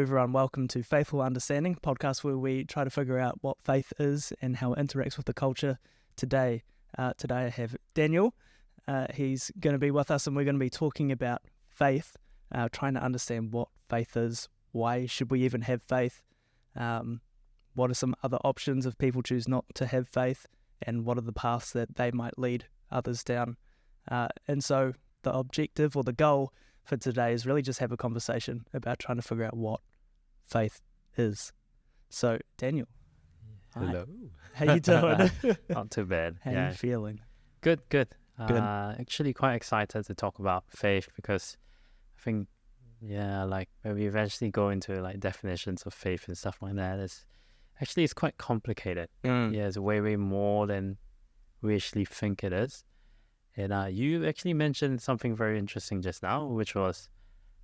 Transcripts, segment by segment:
everyone. Welcome to Faithful Understanding, podcast where we try to figure out what faith is and how it interacts with the culture today. Today I have Daniel. He's going to be with us and we're going to be talking about faith, trying to understand what faith is, why should we even have faith, what are some other options if people choose not to have faith, and what are the paths that they might lead others down. And so the objective or the goal for today is really just have a conversation about trying to figure out what faith is. So, Daniel. Hello. Hi. How you doing? Not too bad. How are you feeling? Good. Good. Actually quite excited to talk about faith because I think, like when we eventually go into like definitions of faith and stuff like that, it's quite complicated. Yeah, it's way more than we actually think it is. And you actually mentioned something very interesting just now, which was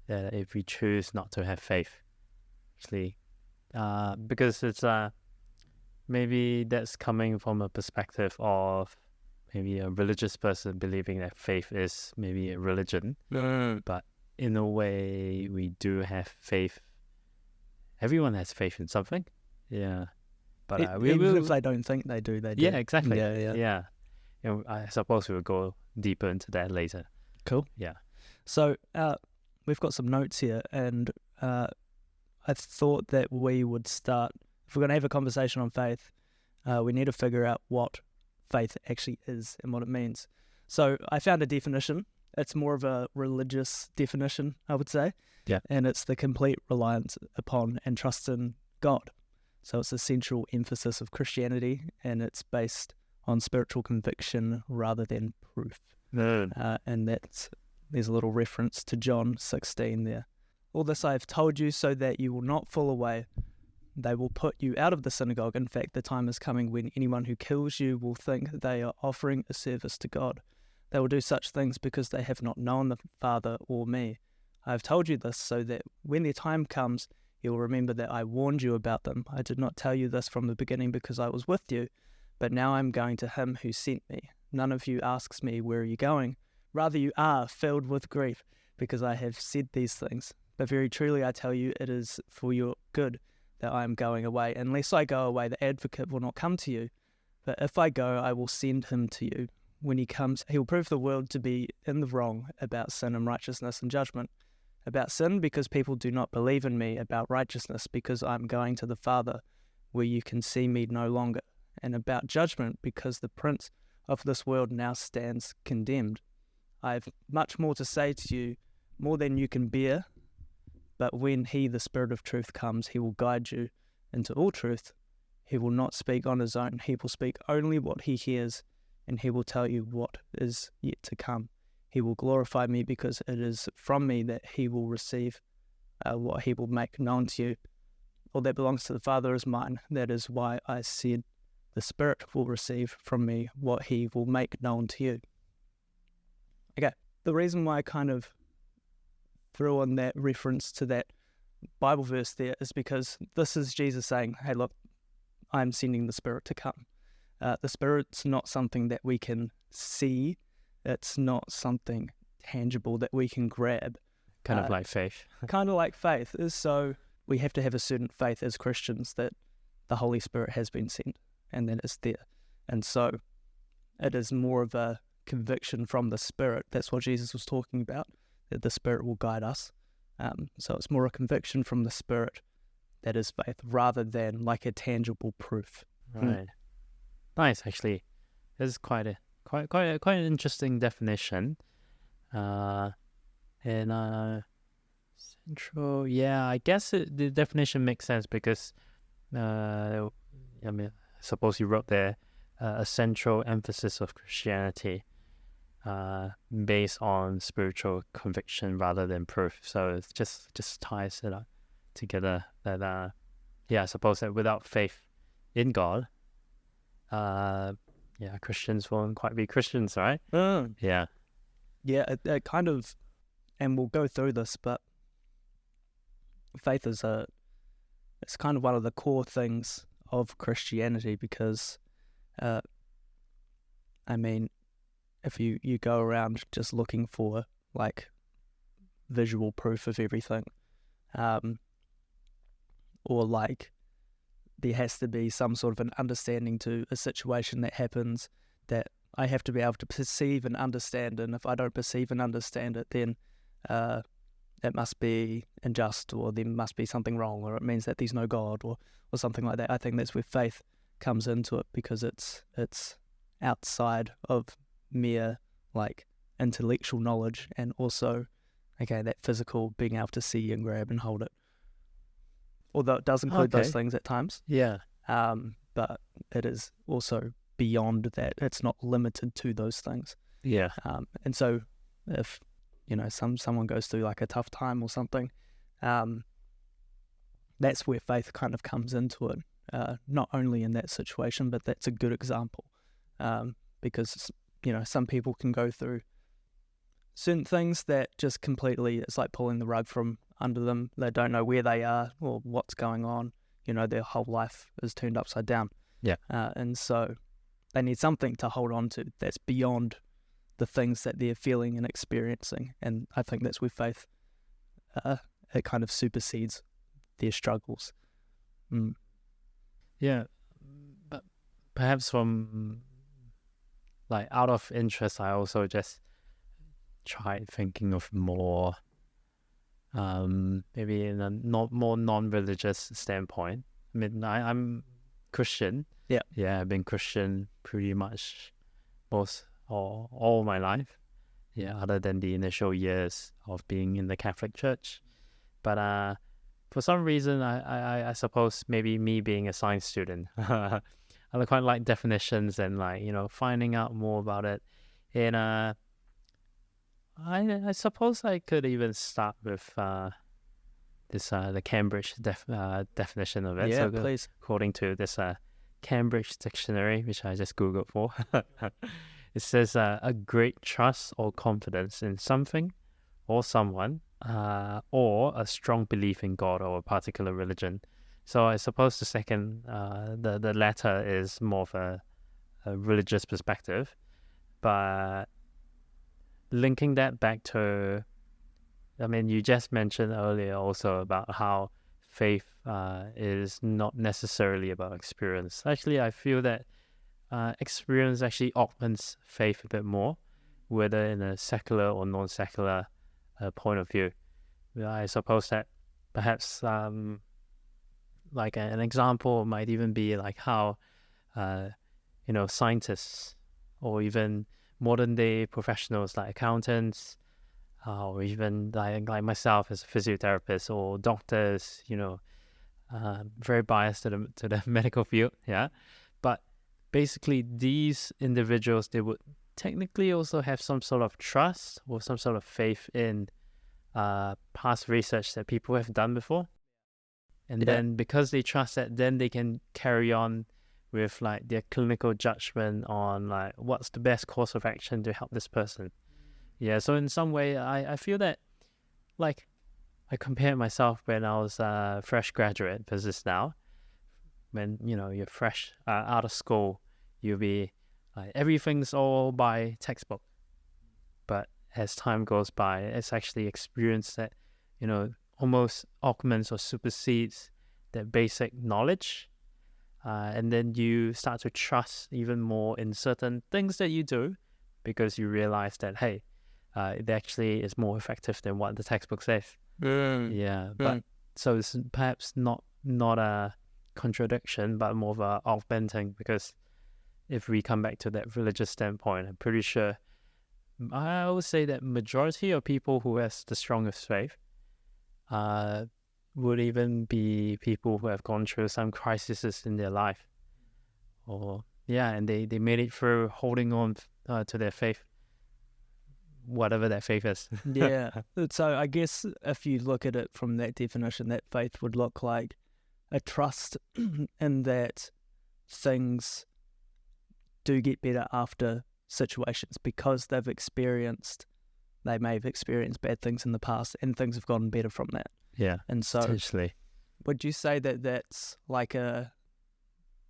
that if we choose not to have faith, actually, because it's maybe that's coming from a perspective of maybe a religious person believing that faith is maybe a religion. But in a way, we do have faith. Everyone has faith in something. Yeah. But even if they don't think they do, they do. Yeah, exactly. Yeah. I suppose we'll go deeper into that later. Cool. Yeah. So we've got some notes here, and I thought that we would start, if we're going to have a conversation on faith, we need to figure out what faith actually is and what it means. So I found a definition. It's more of a religious definition, I would say. Yeah. And it's the complete reliance upon and trust in God. So it's a central emphasis of Christianity, and it's based on spiritual conviction rather than proof. And there's a little reference to John 16 there. All this I have told you so that you will not fall away. They will put you out of the synagogue. In fact, the time is coming when anyone who kills you will think they are offering a service to God. They will do such things because they have not known the Father or me. I have told you this so that when their time comes, you will remember that I warned you about them. I did not tell you this from the beginning because I was with you, but now I am going to him who sent me. None of you asks me, where are you going? Rather, you are filled with grief because I have said these things. But very truly I tell you, it is for your good that I am going away. Unless I go away, the advocate will not come to you. But if I go, I will send him to you. When he comes, he will prove the world to be in the wrong about sin and righteousness and judgment. About sin, because people do not believe in me. About righteousness, because I am going to the Father, where you can see me no longer. And about judgment, because the prince of this world now stands condemned. I have much more to say to you, more than you can bear. But when he, the Spirit of truth, comes, he will guide you into all truth. He will not speak on his own. He will speak only what he hears, and he will tell you what is yet to come. He will glorify me because it is from me that he will receive what he will make known to you. All that belongs to the Father is mine. That is why I said the Spirit will receive from me what he will make known to you. Okay, the reason why I kind of threw on that reference to that Bible verse there is because this is Jesus saying, hey, look, I'm sending the Spirit to come. The Spirit's not something that we can see. It's not something tangible that we can grab. Kind of like faith. Kind of like faith. So we have to have a certain faith as Christians that the Holy Spirit has been sent and that it's there. And so it is more of a conviction from the Spirit. That's what Jesus was talking about, that the Spirit will guide us. So it's more a conviction from the Spirit that is faith rather than like a tangible proof. Right. Nice, actually. This is quite an interesting definition. Central, I guess the definition makes sense because, I suppose you wrote there, a central emphasis of Christianity, based on spiritual conviction rather than proof. So it just ties it up together that, I suppose that without faith in God, Christians won't quite be Christians, right? Yeah, it kind of, and we'll go through this, but faith is it's kind of one of the core things of Christianity because, if you go around just looking for like visual proof of everything, or like there has to be some sort of an understanding to a situation that happens that I have to be able to perceive and understand, and if I don't perceive and understand it, then it must be unjust, or there must be something wrong, or it means that there's no God, or something like that. I think that's where faith comes into it, because it's outside of mere like intellectual knowledge, and also that physical being able to see and grab and hold it. Although it does include those things at times. Yeah. But it is also beyond that. It's not limited to those things. Yeah. And so if, someone goes through like a tough time or something, that's where faith kind of comes into it. Not only in that situation, but that's a good example. Because, some people can go through certain things that just completely, it's like pulling the rug from under them. They don't know where they are or what's going on. Their whole life is turned upside down. Yeah. And so they need something to hold on to that's beyond the things that they're feeling and experiencing. And I think that's where faith, it kind of supersedes their struggles. Yeah. But perhaps from like out of interest, I also just tried thinking of more, maybe in a more non-religious standpoint. I mean, I'm Christian. Yeah. Yeah, I've been Christian pretty much all my life. Yeah, other than the initial years of being in the Catholic Church. But for some reason, I suppose maybe me being a science student, I quite like definitions and finding out more about it. And I suppose I could even start with the Cambridge definition of it. Yeah, so please. According to this Cambridge dictionary, which I just Googled for, it says a great trust or confidence in something or someone, or a strong belief in God or a particular religion. So I suppose the second, the latter is more of a religious perspective, but linking that back to, I mean, you just mentioned earlier also about how faith is not necessarily about experience. Actually, I feel that experience actually augments faith a bit more, whether in a secular or non-secular point of view. I suppose that perhaps like an example might even be like how scientists or even modern day professionals like accountants, or even like myself as a physiotherapist, or doctors, very biased to the medical field, yeah. But basically these individuals, they would technically also have some sort of trust or some sort of faith in past research that people have done before. And then because they trust that, then they can carry on with like their clinical judgment on like what's the best course of action to help this person. Yeah, so in some way, I feel that like I compare myself when I was a fresh graduate versus now. When you're fresh out of school, you'll be like everything's all by textbook. But as time goes by, it's actually experience that almost augments or supersedes that basic knowledge. And then you start to trust even more in certain things that you do, because you realize that, hey, it actually is more effective than what the textbook says. But so it's perhaps not a contradiction, but more of a augmenting, because if we come back to that religious standpoint, I'm pretty sure, I would say that majority of people who has the strongest faith would even be people who have gone through some crises in their life, and they made it through holding on to their faith, whatever that faith is. Yeah. So I guess if you look at it from that definition, that faith would look like a trust in that things do get better after situations, because they may have experienced bad things in the past and things have gotten better from that. Yeah. And so potentially, would you say that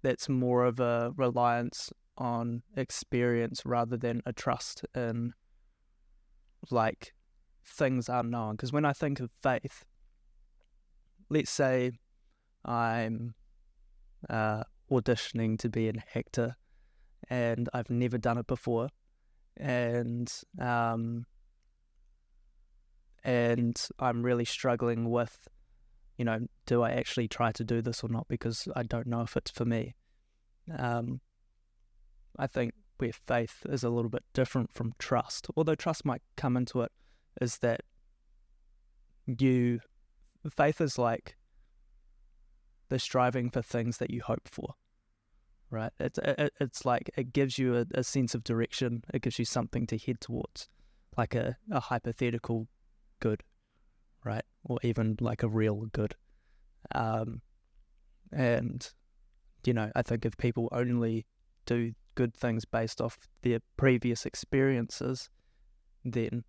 that's more of a reliance on experience rather than a trust in like things unknown? Because when I think of faith, let's say I'm auditioning to be an actor, and I've never done it before, and I'm really struggling with, do I actually try to do this or not, because I don't know if it's for me. I think where faith is a little bit different from trust, although trust might come into it, is that faith is like the striving for things that you hope for, right? It's like it gives you a sense of direction. It gives you something to head towards, like a hypothetical good, right? Or even like a real good. And, I think if people only do good things based off their previous experiences, then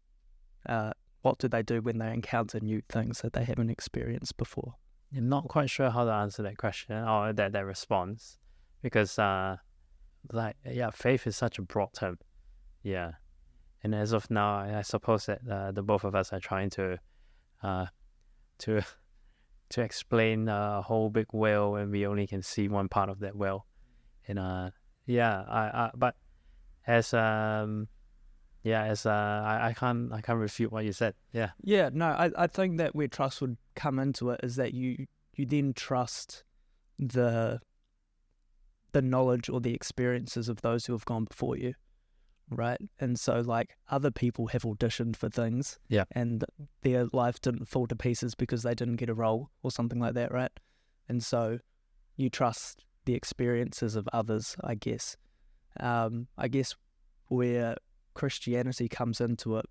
what do they do when they encounter new things that they haven't experienced before? I'm not quite sure how to answer that question or that response, because faith is such a broad term. Yeah. And as of now, I suppose that the both of us are trying to explain a whole big whale when we only can see one part of that whale. And but as I can't refute what you said. Yeah. Yeah, no, I think that where trust would come into it is that you then trust the knowledge or the experiences of those who have gone before you, right? And so like other people have auditioned for things, and their life didn't fall to pieces because they didn't get a role or something like that, right? And so you trust the experiences of others, I guess. I guess where Christianity comes into it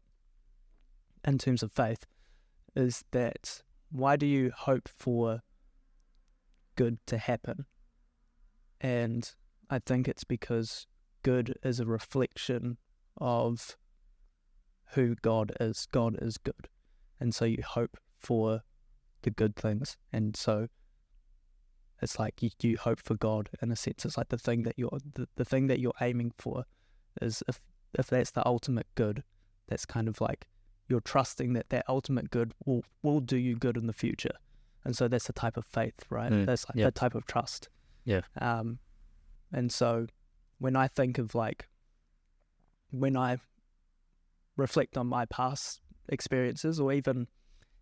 in terms of faith is that why do you hope for good to happen? And I think it's because good is a reflection of who God is. God is good. And so you hope for the good things. And so it's like you hope for God in a sense. It's like the thing that the thing that you're aiming for is if that's the ultimate good, that's kind of like you're trusting that ultimate good will do you good in the future. And so that's the type of faith, right? That's like the type of trust. Yeah. And so when I think of when I reflect on my past experiences, or even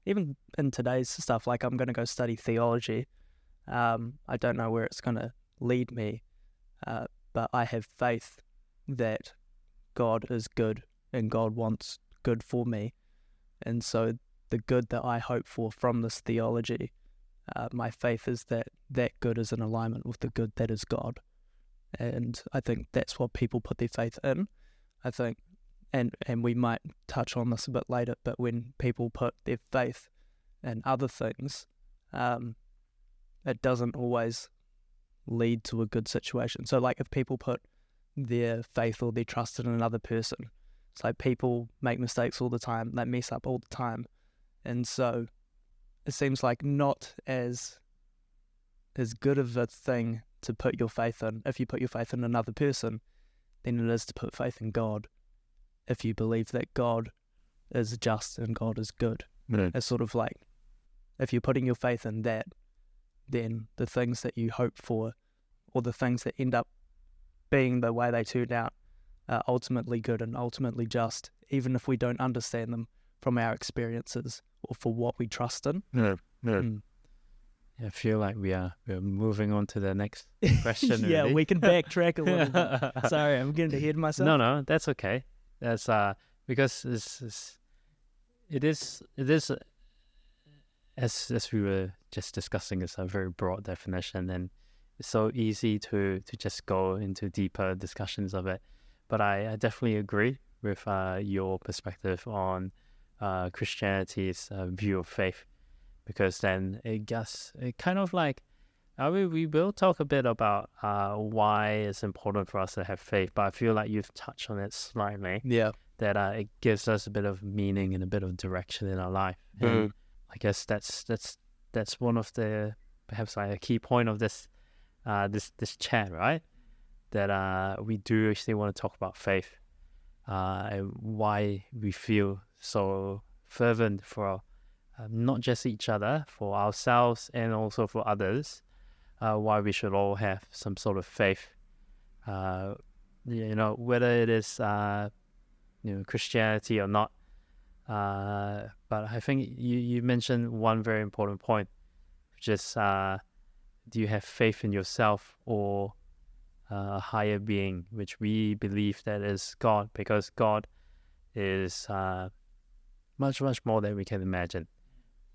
in today's stuff, like I'm going to go study theology. I don't know where it's going to lead me, but I have faith that God is good and God wants good for me. And so the good that I hope for from this theology, my faith is that good is in alignment with the good that is God. And I think that's what people put their faith in. I think, and we might touch on this a bit later, but when people put their faith in other things, it doesn't always lead to a good situation. So like if people put their faith or their trust in another person, it's like people make mistakes all the time, they mess up all the time. And so it seems like not as good of a thing to put your faith in if you put your faith in another person than it is to put faith in God if you believe that God is just and God is good. It's sort of like if you're putting your faith in that, then the things that you hope for or the things that end up being the way they turned out are ultimately good and ultimately just, even if we don't understand them from our experiences or for what we trust in. I feel like we're moving on to the next question. Yeah, really. We can backtrack a little bit. Sorry, I'm getting ahead of myself. No, that's okay. That's because it is as we were just discussing, it's a very broad definition, and it's so easy to just go into deeper discussions of it. But I definitely agree with your perspective on Christianity's view of faith, because then it kind of like we will talk a bit about why it's important for us to have faith, but I feel like you've touched on it slightly. Yeah. That it gives us a bit of meaning and a bit of direction in our life. And I guess that's one of the perhaps like a key point of this chat, right? That we do actually want to talk about faith, and why we feel so fervent for not just each other, for ourselves and also for others, why we should all have some sort of faith. Whether it is Christianity or not. But I think you mentioned one very important point, which is do you have faith in yourself or a higher being, which we believe that is God, because God is much, much more than we can imagine.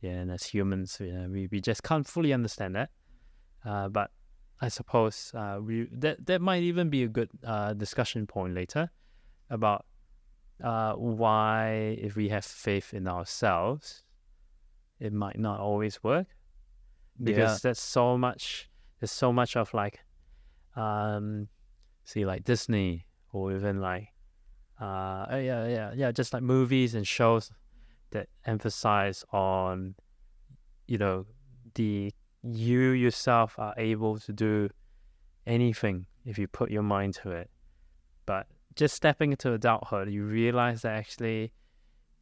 Yeah, and as humans, we just can't fully understand that. But I suppose that might even be a good discussion point later about why, if we have faith in ourselves, it might not always work, because there's so much of like like Disney, or even like just like movies and shows that emphasize on you yourself are able to do anything if you put your mind to it. But just stepping into adulthood, you realize that actually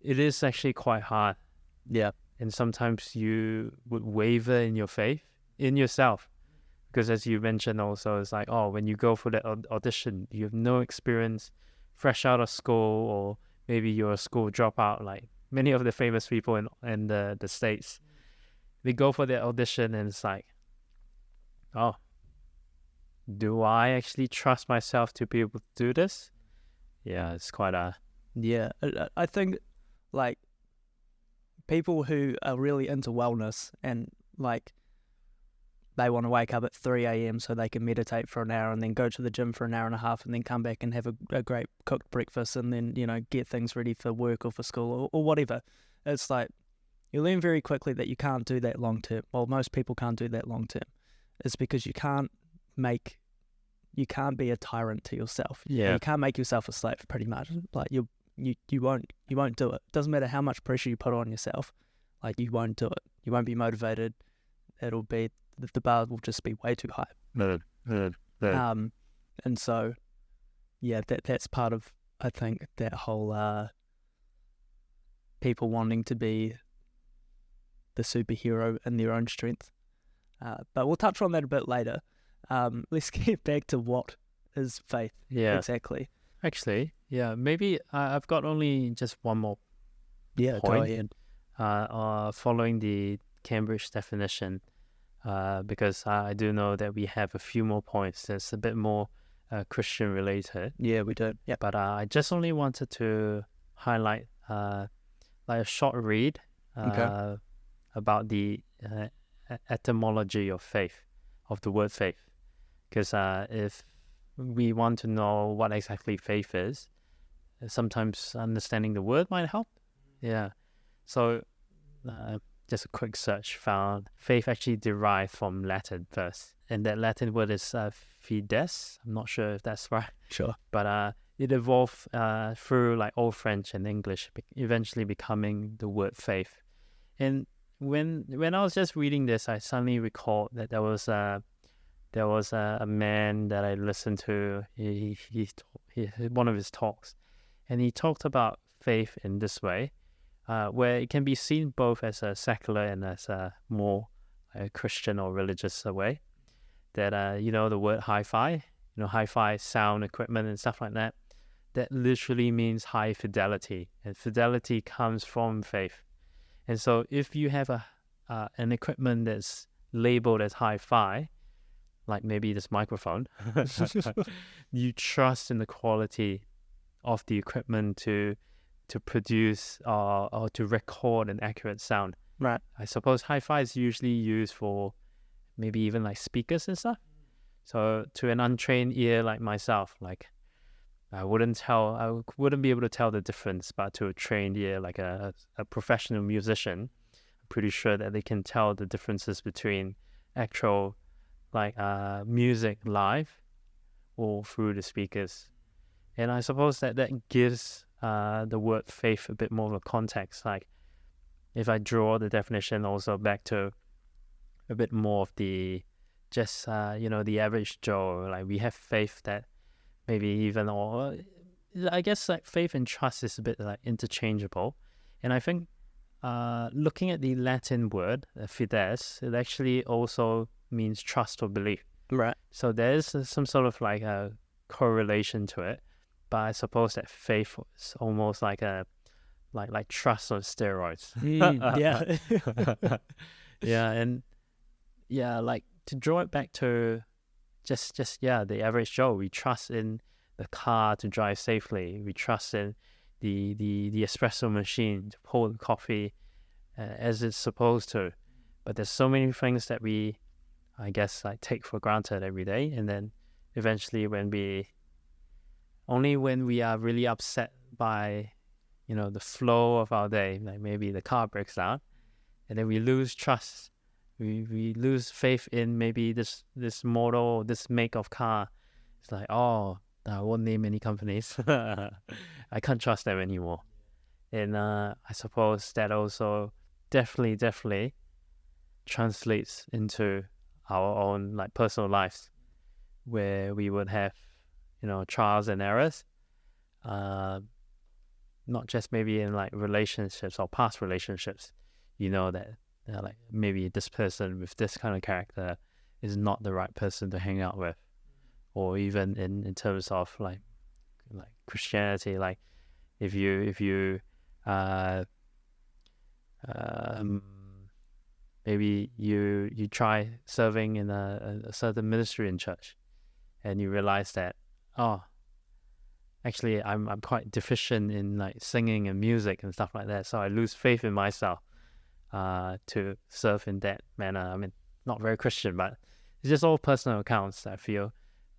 it is actually quite hard. Yeah. And sometimes you would waver in your faith in yourself, because as you mentioned also, it's like, when you go for that audition, you have no experience, fresh out of school, or maybe you're a school dropout, like many of the famous people in the States. They go for their audition and it's like, do I actually trust myself to be able to do this? Yeah, it's quite a... Yeah, I think like people who are really into wellness and like they want to wake up at 3 a.m. so they can meditate for an hour and then go to the gym for an hour and a half and then come back and have a great cooked breakfast and then, get things ready for work or for school or whatever. It's like you learn very quickly that you can't do that long term. Well, most people can't do that long term. It's because you can't be a tyrant to yourself. Yeah. You can't make yourself a slave, pretty much. Like you won't do it. Doesn't matter how much pressure you put on yourself. Like you won't do it. You won't be motivated. It'll be, the bar will just be way too high. No. And so, yeah, that's part of, I think, that whole people wanting to be the superhero in their own strength. But we'll touch on that a bit later. Let's get back to what is faith. Yeah. Exactly. Actually, yeah, maybe I've got only just one more point. Go ahead. Following the Cambridge definition, because I do know that we have a few more points that's a bit more Christian related. Yeah, we do. Yeah. But I just only wanted to highlight like a short read about the etymology of faith, of the word faith. Because if we want to know what exactly faith is, sometimes understanding the word might help. Yeah. So just a quick search found faith actually derived from Latin first. And that Latin word is fides. I'm not sure if that's right. Sure. But it evolved through like Old French and English, eventually becoming the word faith. And when I was just reading this, I suddenly recalled that there was a man that I listened to. He one of his talks, and he talked about faith in this way, where it can be seen both as a secular and as a more Christian or religious way. That the word hi-fi, hi-fi sound equipment and stuff like that, that literally means high fidelity, and fidelity comes from faith. And so if you have an equipment that's labeled as hi-fi, like maybe this microphone, you trust in the quality of the equipment to produce or to record an accurate sound. Right. I suppose hi-fi is usually used for maybe even like speakers and stuff. So to an untrained ear like myself, like I wouldn't be able to tell the difference, but to a trained ear, like a professional musician, I'm pretty sure that they can tell the differences between actual like music live or through the speakers. And I suppose that gives the word faith a bit more of a context. Like if I draw the definition also back to a bit more of the just the average Joe, like we have faith that maybe even, or I guess like faith and trust is a bit like interchangeable. And I think looking at the Latin word fides, it actually also means trust or belief. Right. So there's some sort of like a correlation to it, but I suppose that faith is almost like a like trust on steroids. Yeah. Yeah, and yeah, like to draw it back to just the average Joe. We trust in the car to drive safely. We trust in the espresso machine to pour the coffee as it's supposed to. But there's so many things that we, I guess, like take for granted every day, and then eventually when we are really upset by, the flow of our day, like maybe the car breaks down, and then we lose trust. We lose faith in maybe this model, this make of car. It's like, oh, I won't name any companies. I can't trust them anymore. And I suppose that also definitely translates into our own like personal lives, where we would have, trials and errors. Not just maybe in like relationships or past relationships, that like maybe this person with this kind of character is not the right person to hang out with, or even in terms of like Christianity, like if you maybe you try serving in a certain ministry in church, and you realize that, oh, actually I'm quite deficient in like singing and music and stuff like that, so I lose faith in myself to serve in that manner. I mean, not very Christian, but it's just all personal accounts that I feel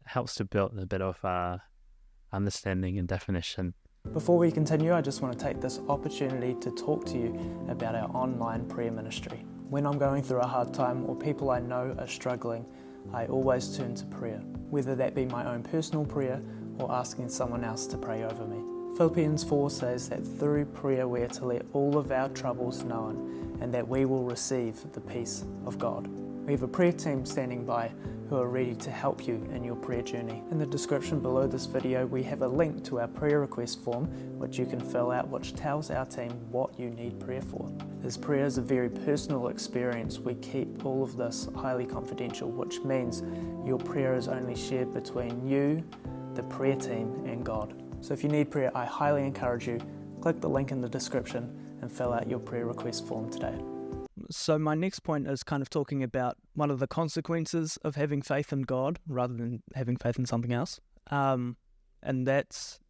helps to build a bit of understanding and definition. Before we continue, I just want to take this opportunity to talk to you about our online prayer ministry. When I'm going through a hard time or people I know are struggling, I always turn to prayer, whether that be my own personal prayer or asking someone else to pray over me. Philippians 4 says that through prayer we are to let all of our troubles known, and that we will receive the peace of God. We have a prayer team standing by who are ready to help you in your prayer journey. In the description below this video, we have a link to our prayer request form, which you can fill out, which tells our team what you need prayer for. As prayer is a very personal experience, we keep all of this highly confidential, which means your prayer is only shared between you, the prayer team, and God. So if you need prayer, I highly encourage you, click the link in the description and fill out your prayer request form today. So my next point is kind of talking about one of the consequences of having faith in God rather than having faith in something else. And that's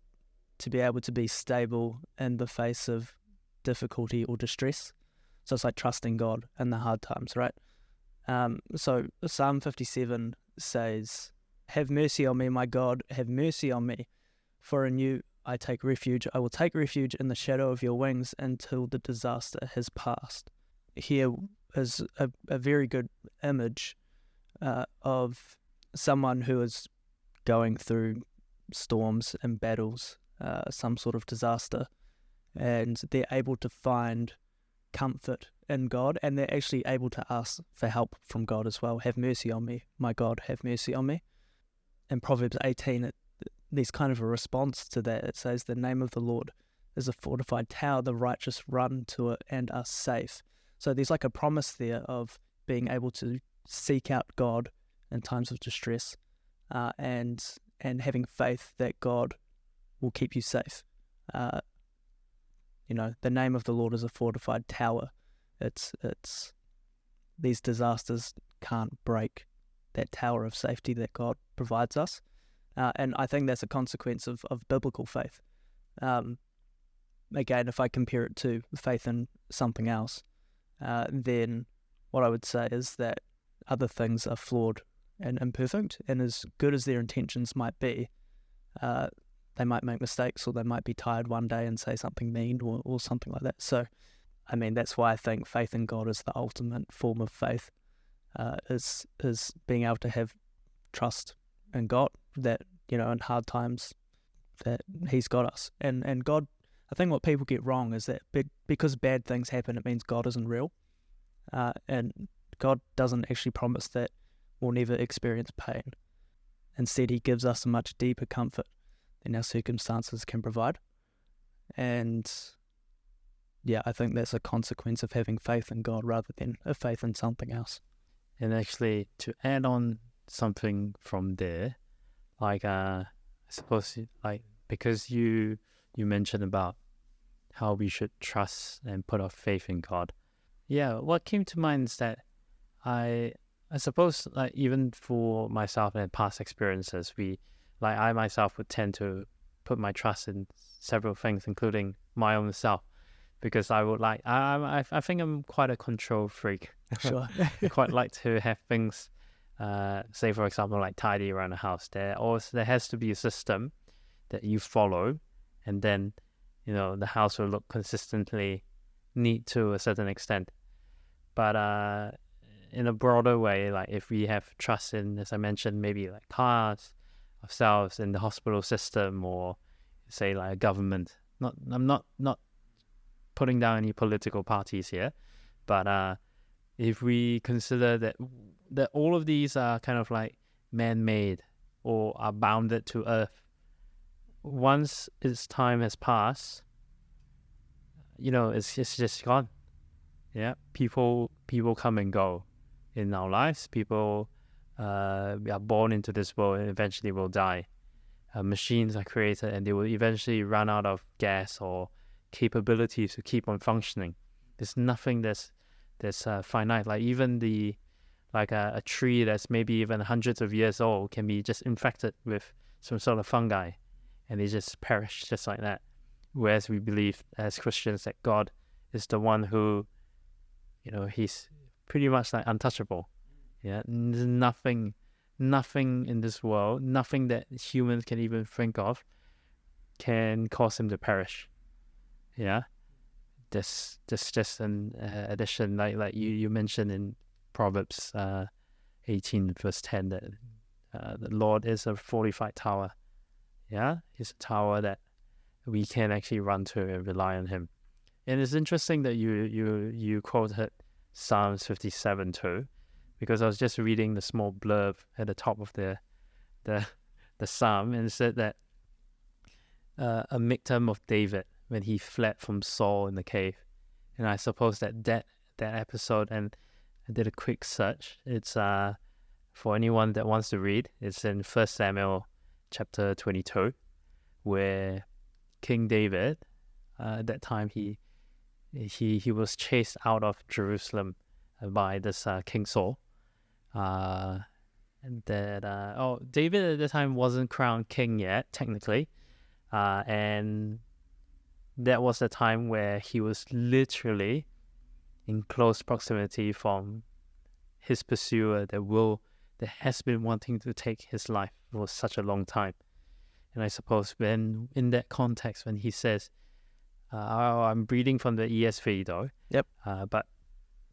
to be able to be stable in the face of difficulty or distress. So it's like trusting God in the hard times, right? So Psalm 57 says, "Have mercy on me, my God, have mercy on me. For in you I take refuge. I will take refuge in the shadow of your wings until the disaster has passed." Here is a very good image of someone who is going through storms and battles, some sort of disaster, and they're able to find comfort in God, and they're actually able to ask for help from God as well. Have mercy on me, my God, have mercy on me. In Proverbs 18, there's kind of a response to that. It says, "The name of the Lord is a fortified tower, the righteous run to it and are safe." So there's like a promise there of being able to seek out God in times of distress, and having faith that God will keep you safe. The name of the Lord is a fortified tower. It's these disasters can't break that tower of safety that God provides us. And I think that's a consequence of biblical faith. Again, if I compare it to faith in something else, then what I would say is that other things are flawed and imperfect, and as good as their intentions might be, they might make mistakes, or they might be tired one day and say something mean or something like that. So, I mean, that's why I think faith in God is the ultimate form of faith, is being able to have trust in God, that, in hard times, that He's got us. And God, I think what people get wrong is that because bad things happen, it means God isn't real. And God doesn't actually promise that we'll never experience pain. Instead, He gives us a much deeper comfort than our circumstances can provide. And yeah, I think that's a consequence of having faith in God rather than a faith in something else. And actually, to add on something from there, like I suppose, because you mentioned about how we should trust and put our faith in God. Yeah, what came to mind is that I suppose, like, even for myself and past experiences, I myself would tend to put my trust in several things, including my own self, because I would I think I'm quite a control freak. Sure. I quite like to have things, say for example, like tidy around the house. There has to be a system that you follow, and then the house will look consistently neat to a certain extent. But in a broader way, like if we have trust in, as I mentioned, maybe like cars, ourselves, in the hospital system, or say like a government. I'm not putting down any political parties here, but if we consider that all of these are kind of like man-made or are bounded to earth, once its time has passed, it's just gone. Yeah, people come and go in our lives. People are born into this world and eventually will die. Machines are created and they will eventually run out of gas or capabilities to keep on functioning. There's nothing that's finite. Like even a tree that's maybe even hundreds of years old can be just infected with some sort of fungi, and they just perish just like that. Whereas we believe as Christians that God is the one who, he's pretty much like untouchable. Yeah, there's nothing in this world, nothing that humans can even think of, can cause him to perish. Yeah, this just an addition, like you mentioned in Proverbs 18 verse 10 that the Lord is a fortified tower. Yeah, he's a tower that we can actually run to and rely on him. And it's interesting that you quoted Psalms 57 too, because I was just reading the small blurb at the top of the psalm, and it said that a Michtam of David when he fled from Saul in the cave. And I suppose that episode, and I did a quick search. It's for anyone that wants to read. It's in 1 Samuel chapter 22, where King David, at that time he was chased out of Jerusalem by this King Saul. And that David at the time wasn't crowned king yet, technically, and that was the time where he was literally in close proximity from his pursuer that has been wanting to take his life for such a long time. And I suppose when in that context, when he says, I'm reading from the ESV though. Yep. But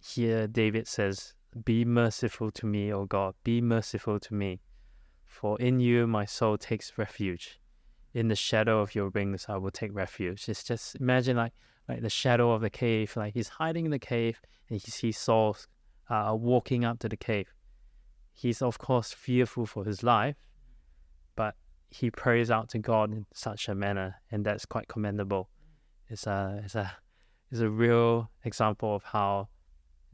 here David says, "Be merciful to me, O God, be merciful to me, for in you my soul takes refuge. In the shadow of your wings I will take refuge." It's just imagine like the shadow of the cave, like he's hiding in the cave and he sees Saul walking up to the cave. He's of course fearful for his life, but he prays out to God in such a manner, and that's quite commendable. It's a real example of how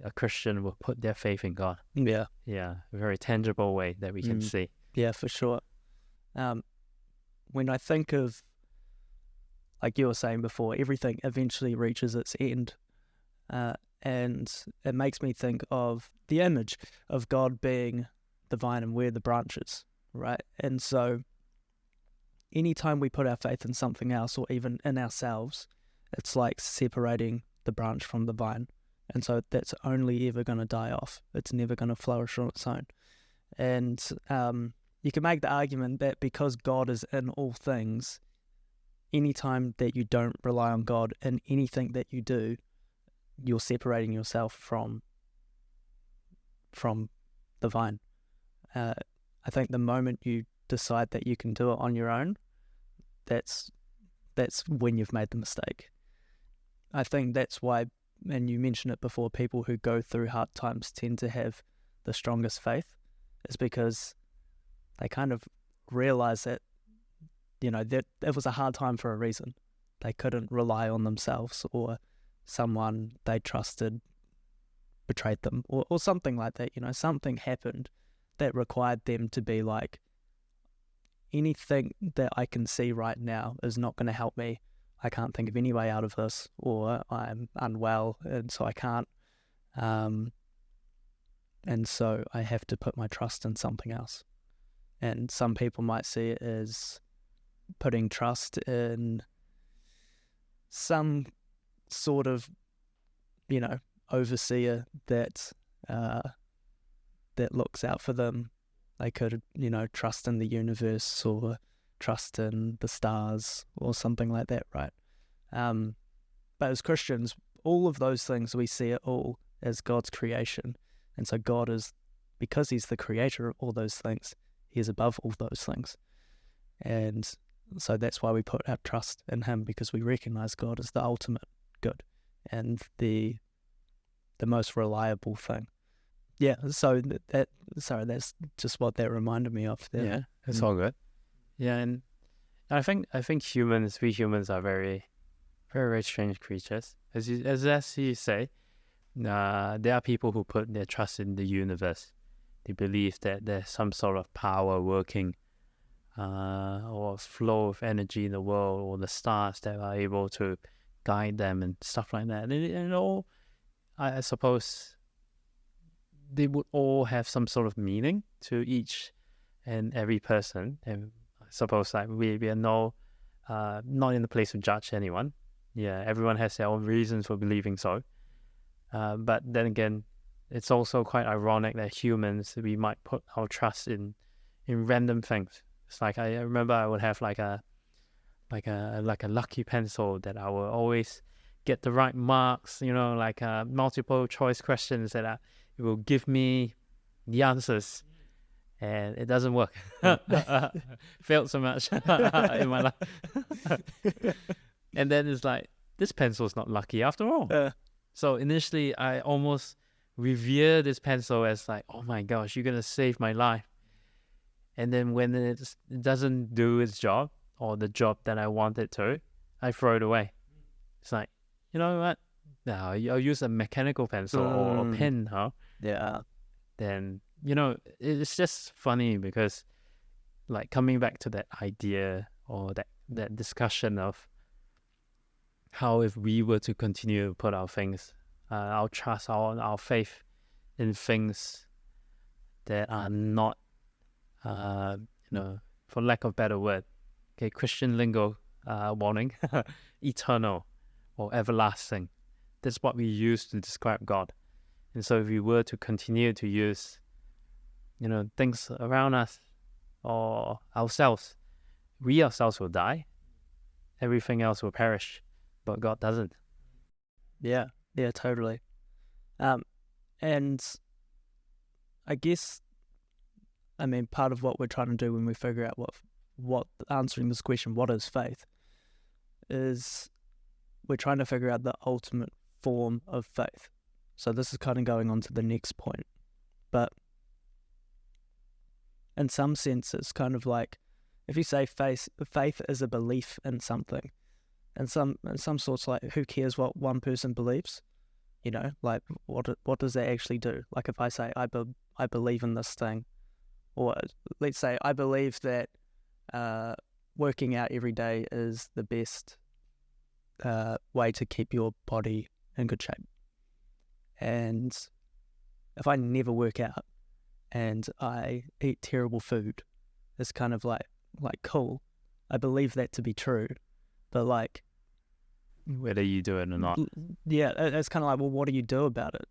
a Christian will put their faith in God. Yeah. Yeah, a very tangible way that we can see. Yeah, for sure. When I think of, like you were saying before, everything eventually reaches its end. And it makes me think of the image of God being the vine and we're the branches, right? And so anytime we put our faith in something else or even in ourselves, it's like separating the branch from the vine. And so that's only ever going to die off. It's never going to flourish on its own. And you can make the argument that because God is in all things, anytime that you don't rely on God in anything that you do, you're separating yourself from the vine. I think the moment you decide that you can do it on your own, that's when you've made the mistake. I think that's why, and you mentioned it before, people who go through hard times tend to have the strongest faith, is because they kind of realize that, that it was a hard time for a reason. They couldn't rely on themselves or someone they trusted betrayed them, or something like that. Something happened that required them to be like, anything that I can see right now is not going to help me. I can't think of any way out of this, or I'm unwell, and so I can't. And so I have to put my trust in something else. And some people might see it as putting trust in some sort of, overseer that looks out for them. They could, trust in the universe, or trust in the stars, or something like that, right? But as Christians, all of those things, we see it all as God's creation. And so God is, because he's the creator of all those things, he is above all those things. And so that's why we put our trust in him, because we recognize God as the ultimate good and the most reliable thing. Yeah, so that's just what that reminded me of there. Yeah, it's all good. Yeah, and I think we humans are very, very, very strange creatures. As you say, there are people who put their trust in the universe. They believe that there's some sort of power working, or flow of energy in the world, or the stars that are able to guide them and stuff like that. And all, I suppose, they would all have some sort of meaning to each and every person. And I suppose like we are not in the place to judge anyone. Yeah, everyone has their own reasons for believing so. But then again, it's also quite ironic that humans, we might put our trust in random things. It's like I remember I would have like a lucky pencil that I will always get the right marks. Like multiple choice questions that it will give me the answers, and it doesn't work. Failed so much in my life. And then it's like, this pencil is not lucky after all. So initially, I almost revere this pencil as like, oh my gosh, you're going to save my life. And then when it doesn't do its job, or the job that I want it to, I throw it away. It's like, you know what? No, I'll use a mechanical pencil or a pen, huh? Yeah. Then, it's just funny because, like, coming back to that idea or that discussion of how if we were to continue to put our things, our trust, our faith in things that are not, for lack of a better word, okay, Christian lingo warning, eternal or everlasting. That's what we use to describe God. And so if we were to continue to use, things around us or ourselves, we ourselves will die. Everything else will perish, but God doesn't. Yeah, totally. And I guess, part of what we're trying to do when we figure out what answering this question, what is faith, is we're trying to figure out the ultimate form of faith. So this is kind of going on to the next point. But in some sense, it's kind of like, if you say faith is a belief in something, and some sorts, like, who cares what one person believes? Like, what does that actually do? Like, if I say I believe in this thing, or let's say I believe that working out every day is the best way to keep your body in good shape. And if I never work out and I eat terrible food, it's kind of like cool. I believe that to be true, but like, whether you do it or not. Yeah, it's kind of like, well, what do you do about it?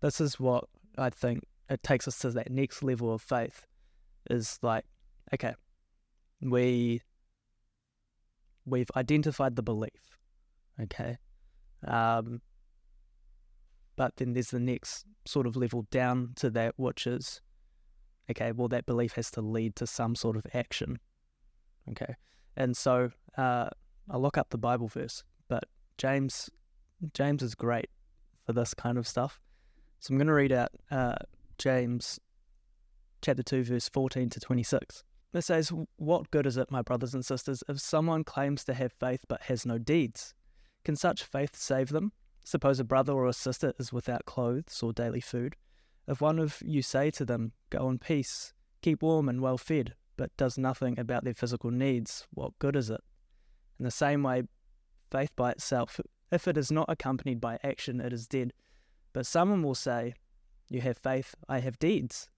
This is what I think it takes us to that next level of faith, is like, okay, we've identified the belief, okay, but then there's the next sort of level down to that, which is, okay, well, that belief has to lead to some sort of action, okay, and so I'll look up the Bible verse, but James is great for this kind of stuff. So I'm going to read out James chapter 2, verse 14 to 26. It says, "What good is it, my brothers and sisters, if someone claims to have faith but has no deeds? Can such faith save them? Suppose a brother or a sister is without clothes or daily food. If one of you say to them, "Go in peace, keep warm and well fed," but does nothing about their physical needs, what good is it? In the same way, faith by itself, if it is not accompanied by action, it is dead. But someone will say, "You have faith, I have deeds.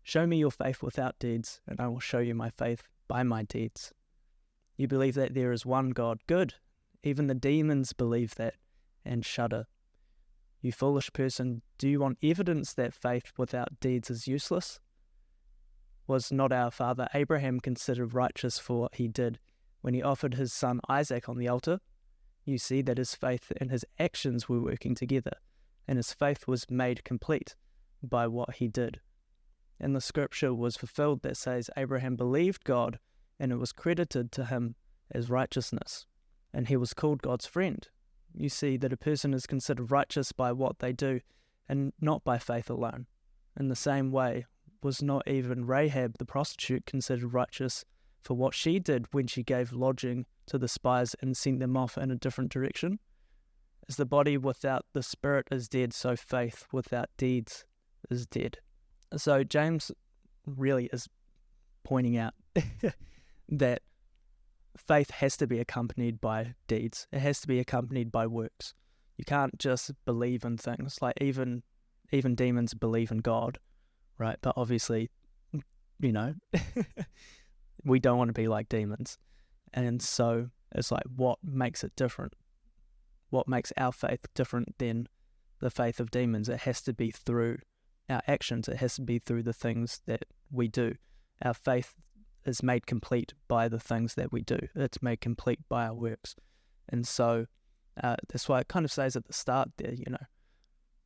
Show me your faith without deeds, and I will show you my faith by my deeds." You believe that there is one God. Good. Even the demons believe that and shudder. You foolish person, do you want evidence that faith without deeds is useless? Was not our father Abraham considered righteous for what he did when he offered his son Isaac on the altar? You see that his faith and his actions were working together, and his faith was made complete by what he did. And the scripture was fulfilled that says, Abraham believed God, and it was credited to him as righteousness, and he was called God's friend. You see that a person is considered righteous by what they do, and not by faith alone. In the same way, was not even Rahab the prostitute considered righteous for what she did when she gave lodging to the spies and sent them off in a different direction? As the body without the spirit is dead, so faith without deeds is dead. So James really is pointing out that faith has to be accompanied by deeds. It has to be accompanied by works. You can't just believe in things. Like even demons believe in God, right? But obviously, we don't want to be like demons. And so it's like, what makes it different? What makes our faith different than the faith of demons? It has to be through our actions. It has to be through the things that we do. Our faith is made complete by the things that we do. It's made complete by our works. And so that's why it kind of says at the start there,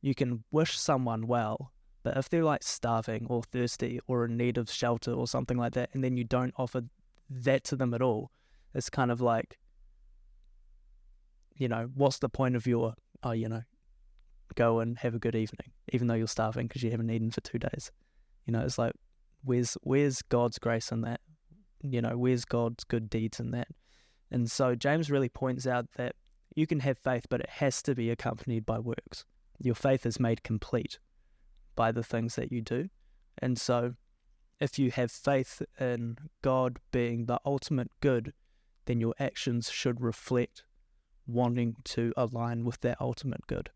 you can wish someone well, but if they're like starving or thirsty or in need of shelter or something like that, and then you don't offer that to them at all, it's kind of like, what's the point of your, go and have a good evening, even though you're starving because you haven't eaten for 2 days. It's like, where's God's grace in that? Where's God's good deeds in that? And so James really points out that you can have faith, but it has to be accompanied by works. Your faith is made complete by the things that you do. And so if you have faith in God being the ultimate good, then your actions should reflect wanting to align with that ultimate good.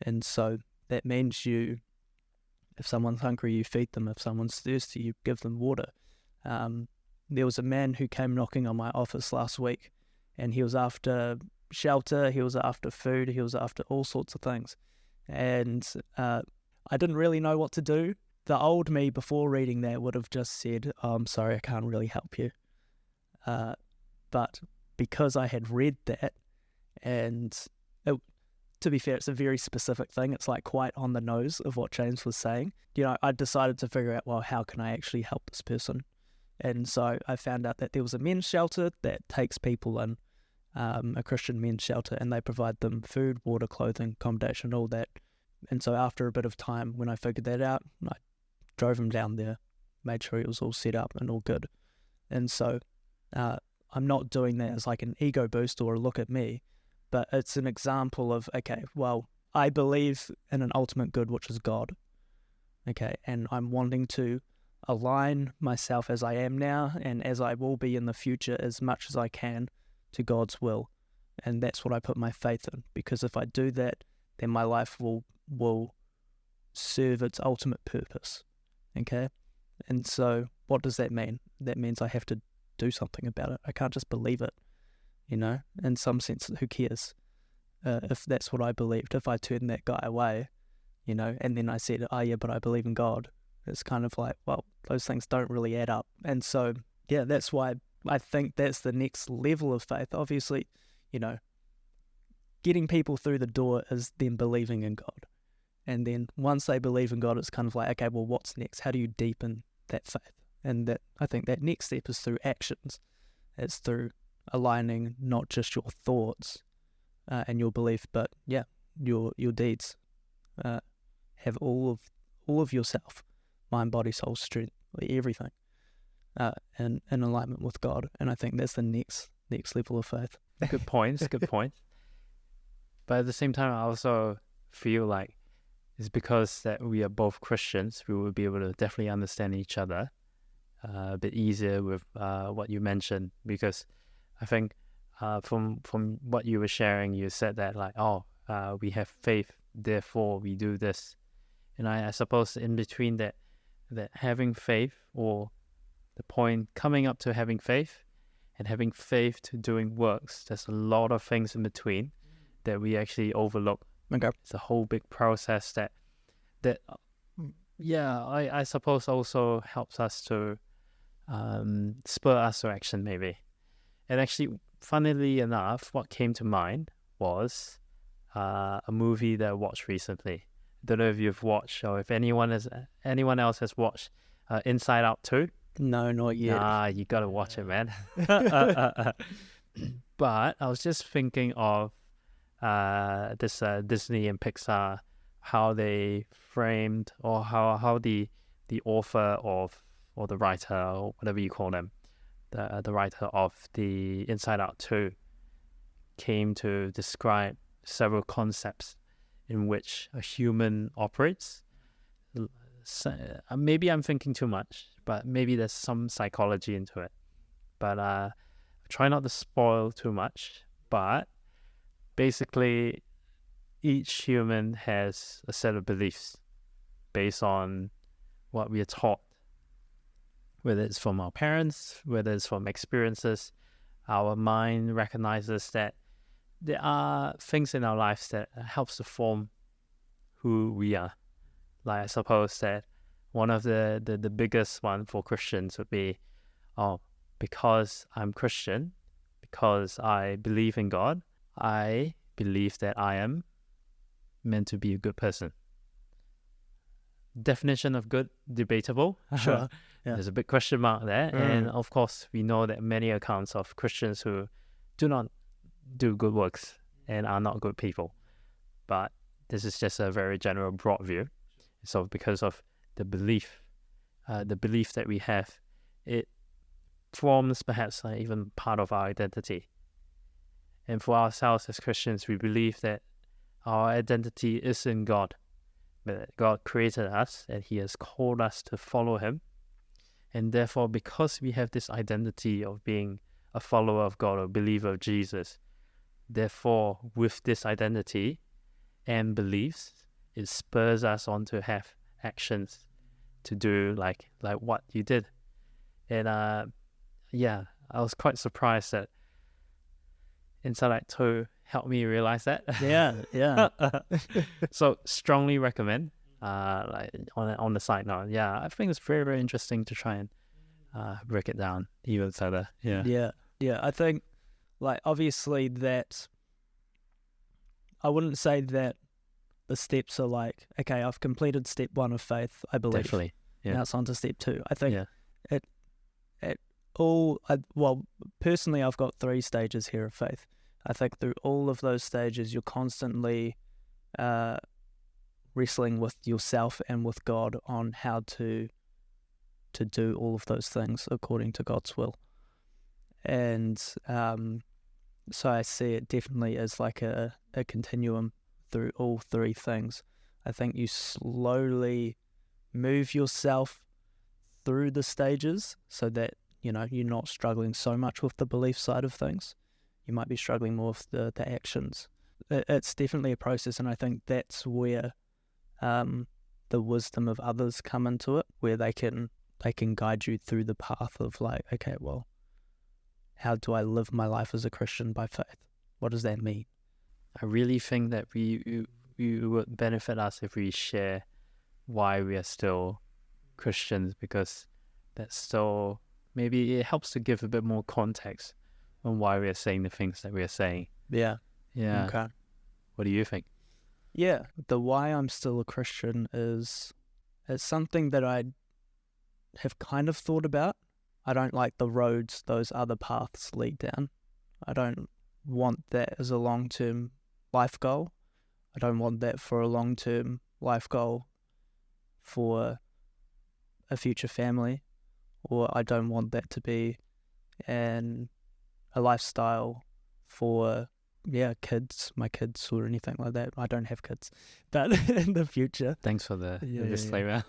And so that means if someone's hungry, you feed them. If someone's thirsty, you give them water. There was a man who came knocking on my office last week, and he was after shelter, he was after food, he was after all sorts of things. And I didn't really know what to do. The old me before reading that would have just said, "Oh, I'm sorry, I can't really help you." But because I had read that, and to be fair, it's a very specific thing. It's like quite on the nose of what James was saying. I decided to figure out, well, how can I actually help this person? And so I found out that there was a men's shelter that takes people in, a Christian men's shelter, and they provide them food, water, clothing, accommodation, all that. And so after a bit of time, when I figured that out, I drove him down there, made sure it was all set up and all good. And so I'm not doing that as like an ego boost or a look at me, but it's an example of, okay, well, I believe in an ultimate good, which is God. Okay, and I'm wanting to align myself as I am now and as I will be in the future as much as I can to God's will. And that's what I put my faith in, because if I do that, then my life will serve its ultimate purpose. Okay? And so what does that mean? That means I have to do something about it. I can't just believe it. In some sense, who cares if that's what I believed? If I turned that guy away, and then I said, "Oh yeah, but I believe in God," it's kind of like, well, those things don't really add up. And so, yeah, that's why I think that's the next level of faith. Obviously, getting people through the door is them believing in God. And then once they believe in God, it's kind of like, okay, well, what's next? How do you deepen that faith? And that I think that next step is through actions. It's through aligning not just your thoughts and your belief, but your deeds. Have all of yourself, mind, body, soul, strength, everything, in alignment with God. And I think that's the next level of faith. Good points. Good point. But at the same time, I also feel like it's because that we are both Christians, we will be able to definitely understand each other a bit easier with what you mentioned. Because I think from what you were sharing, you said that like, we have faith, therefore we do this. And I suppose in between that having faith, or the point coming up to having faith and having faith to doing works, there's a lot of things in between that we actually overlook. Okay. It's a whole big process that I suppose also helps us to spur us to action maybe. And actually, funnily enough, what came to mind was a movie that I watched recently. Don't know if you've watched, or if anyone else has watched Inside Out 2. No, not yet. You gotta watch it, man. But I was just thinking of this Disney and Pixar, how they framed, or how the author or the writer, or whatever you call them, the writer of the Inside Out 2 came to describe several concepts in which a human operates. So, maybe I'm thinking too much, but maybe there's some psychology into it. But try not to spoil too much. But basically, each human has a set of beliefs based on what we are taught, whether it's from our parents, whether it's from experiences. Our mind recognizes that there are things in our lives that helps to form who we are. Like, I suppose that one of the biggest one for Christians would be, because I'm Christian, because I believe in God, I believe that I am meant to be a good person. Definition of good, debatable. Sure. Yeah. There's a big question mark there. And of course, we know that many accounts of Christians who do not do good works and are not good people. But this is just a very general, broad view. So because of the belief that we have, it forms perhaps even part of our identity. And for ourselves as Christians, we believe that our identity is in God. That God created us and He has called us to follow Him. And therefore, because we have this identity of being a follower of God or believer of Jesus, therefore, with this identity and beliefs, it spurs us on to have actions to do like what you did. And I was quite surprised that Inside Out 2 helped me realize that. Yeah. So strongly recommend. Like on the side note, I think it's very, very interesting to try and break it down even further. Yeah. I think, like, obviously that I wouldn't say that the steps are like, okay, I've completed step 1 of faith, I believe. Definitely. Yeah. Now it's on to step 2. I think personally, I've got 3 stages here of faith. I think through all of those stages, you're constantly wrestling with yourself and with God on how to do all of those things according to God's will. And so I see it definitely as like a continuum through all 3 things. I think you slowly move yourself through the stages so that, you're not struggling so much with the belief side of things. You might be struggling more with the actions. It's definitely a process, and I think that's where the wisdom of others come into it, where they can guide you through the path of like, okay, well, how do I live my life as a Christian by faith? What does that mean? I really think that we would benefit us if we share why we are still Christians, because that's still, maybe it helps to give a bit more context on why we are saying the things that we are saying. Yeah. Yeah. Okay. What do you think? Yeah. The why I'm still a Christian is something that I have kind of thought about. I don't like the roads those other paths lead down. I don't want that as a long-term life goal. I don't want that for a long-term life goal for a future family, or I don't want that to be a lifestyle for kids, my kids or anything like that. I don't have kids, but in the future. Thanks for the disclaimer.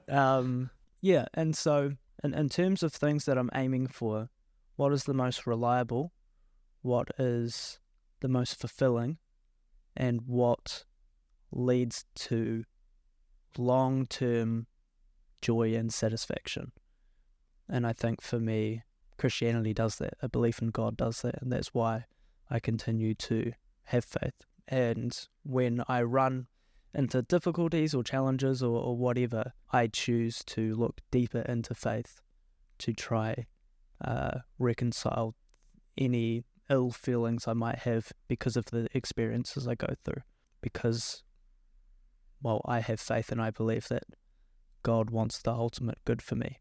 And so in terms of things that I'm aiming for, what is the most reliable, what is the most fulfilling, and what leads to long-term joy and satisfaction. And I think for me, Christianity does that. A belief in God does that, and that's why I continue to have faith. And when I run into difficulties or challenges or whatever, I choose to look deeper into faith to try reconcile any ill feelings I might have because of the experiences I go through. Because, well, I have faith and I believe that God wants the ultimate good for me,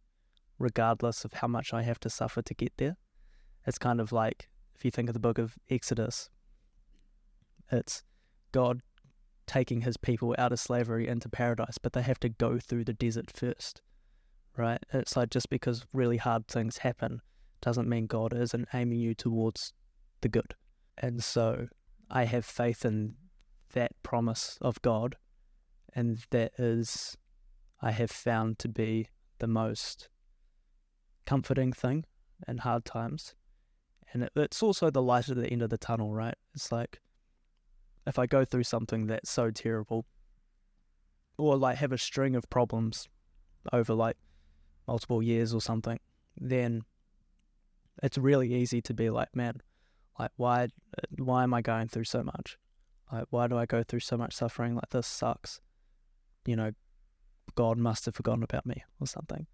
regardless of how much I have to suffer to get there. It's kind of like, if you think of the book of Exodus, it's God taking his people out of slavery into paradise, but they have to go through the desert first, right? It's like, just because really hard things happen doesn't mean God isn't aiming you towards the good. And so I have faith in that promise of God, and that is, I have found to be the most comforting thing in hard times. And it's also the light at the end of the tunnel, right? It's like, if I go through something that's so terrible, or like have a string of problems over like multiple years or something, then it's really easy to be like, man, like why am I going through so much? Like, why do I go through so much suffering? Like, this sucks. You know, God must have forgotten about me or something.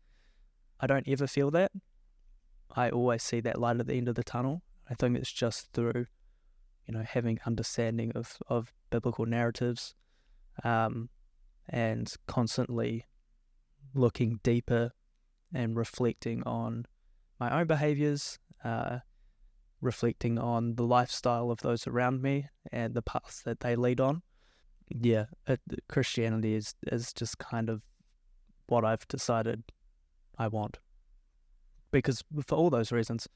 I don't ever feel that. I always see that light at the end of the tunnel. I think it's just through, you know, having understanding of biblical narratives, and constantly looking deeper and reflecting on my own behaviors, reflecting on the lifestyle of those around me and the paths that they lead on. Yeah, Christianity is just kind of what I've decided I want. Because for all those reasons,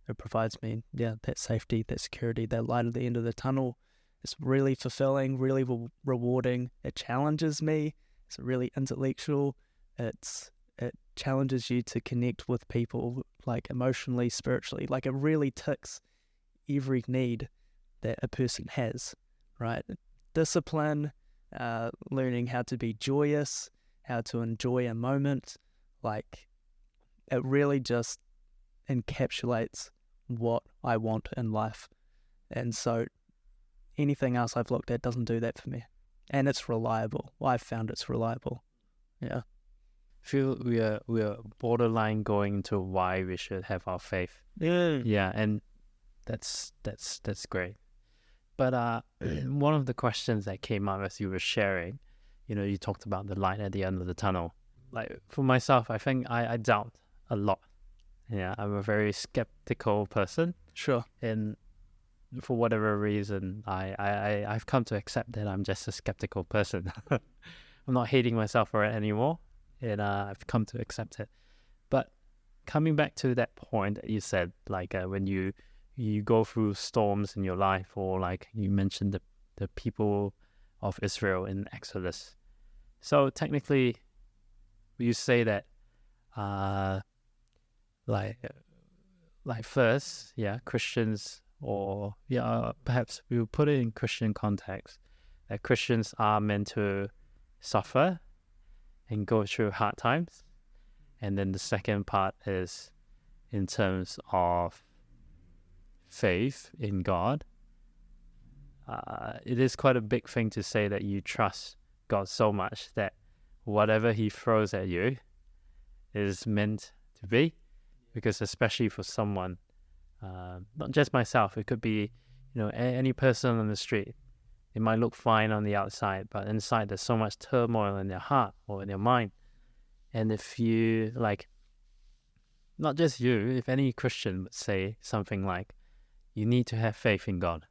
it provides me, that safety, that security, that light at the end of the tunnel. It's really fulfilling, really rewarding. It challenges me. It's really intellectual. It challenges you to connect with people, like emotionally, spiritually. Like, it really ticks every need that a person has, right? Discipline, learning how to be joyous, how to enjoy a moment. Like, it really just encapsulates what I want in life. And so anything else I've looked at doesn't do that for me. And it's reliable. I've found it's reliable. Yeah. I feel we are borderline going to why we should have our faith. Yeah, and that's great. But one of the questions that came up as you were sharing, you talked about the light at the end of the tunnel. Like, for myself, I think I doubt a lot. Yeah, I'm a very skeptical person. Sure. And for whatever reason, I've come to accept that I'm just a skeptical person. I'm not hating myself for it anymore, and I've come to accept it. But coming back to that point that you said, like when you go through storms in your life, or like you mentioned the people of Israel in Exodus. So technically, you say that like first, Christians, or perhaps we will put it in Christian context, that Christians are meant to suffer and go through hard times. And then the second part is in terms of faith in God. It is quite a big thing to say that you trust God so much that whatever he throws at you is meant to be. Because especially for someone, not just myself, it could be, any person on the street. It might look fine on the outside, but inside there's so much turmoil in their heart or in their mind. And if you, not just you, if any Christian would say something like, you need to have faith in God.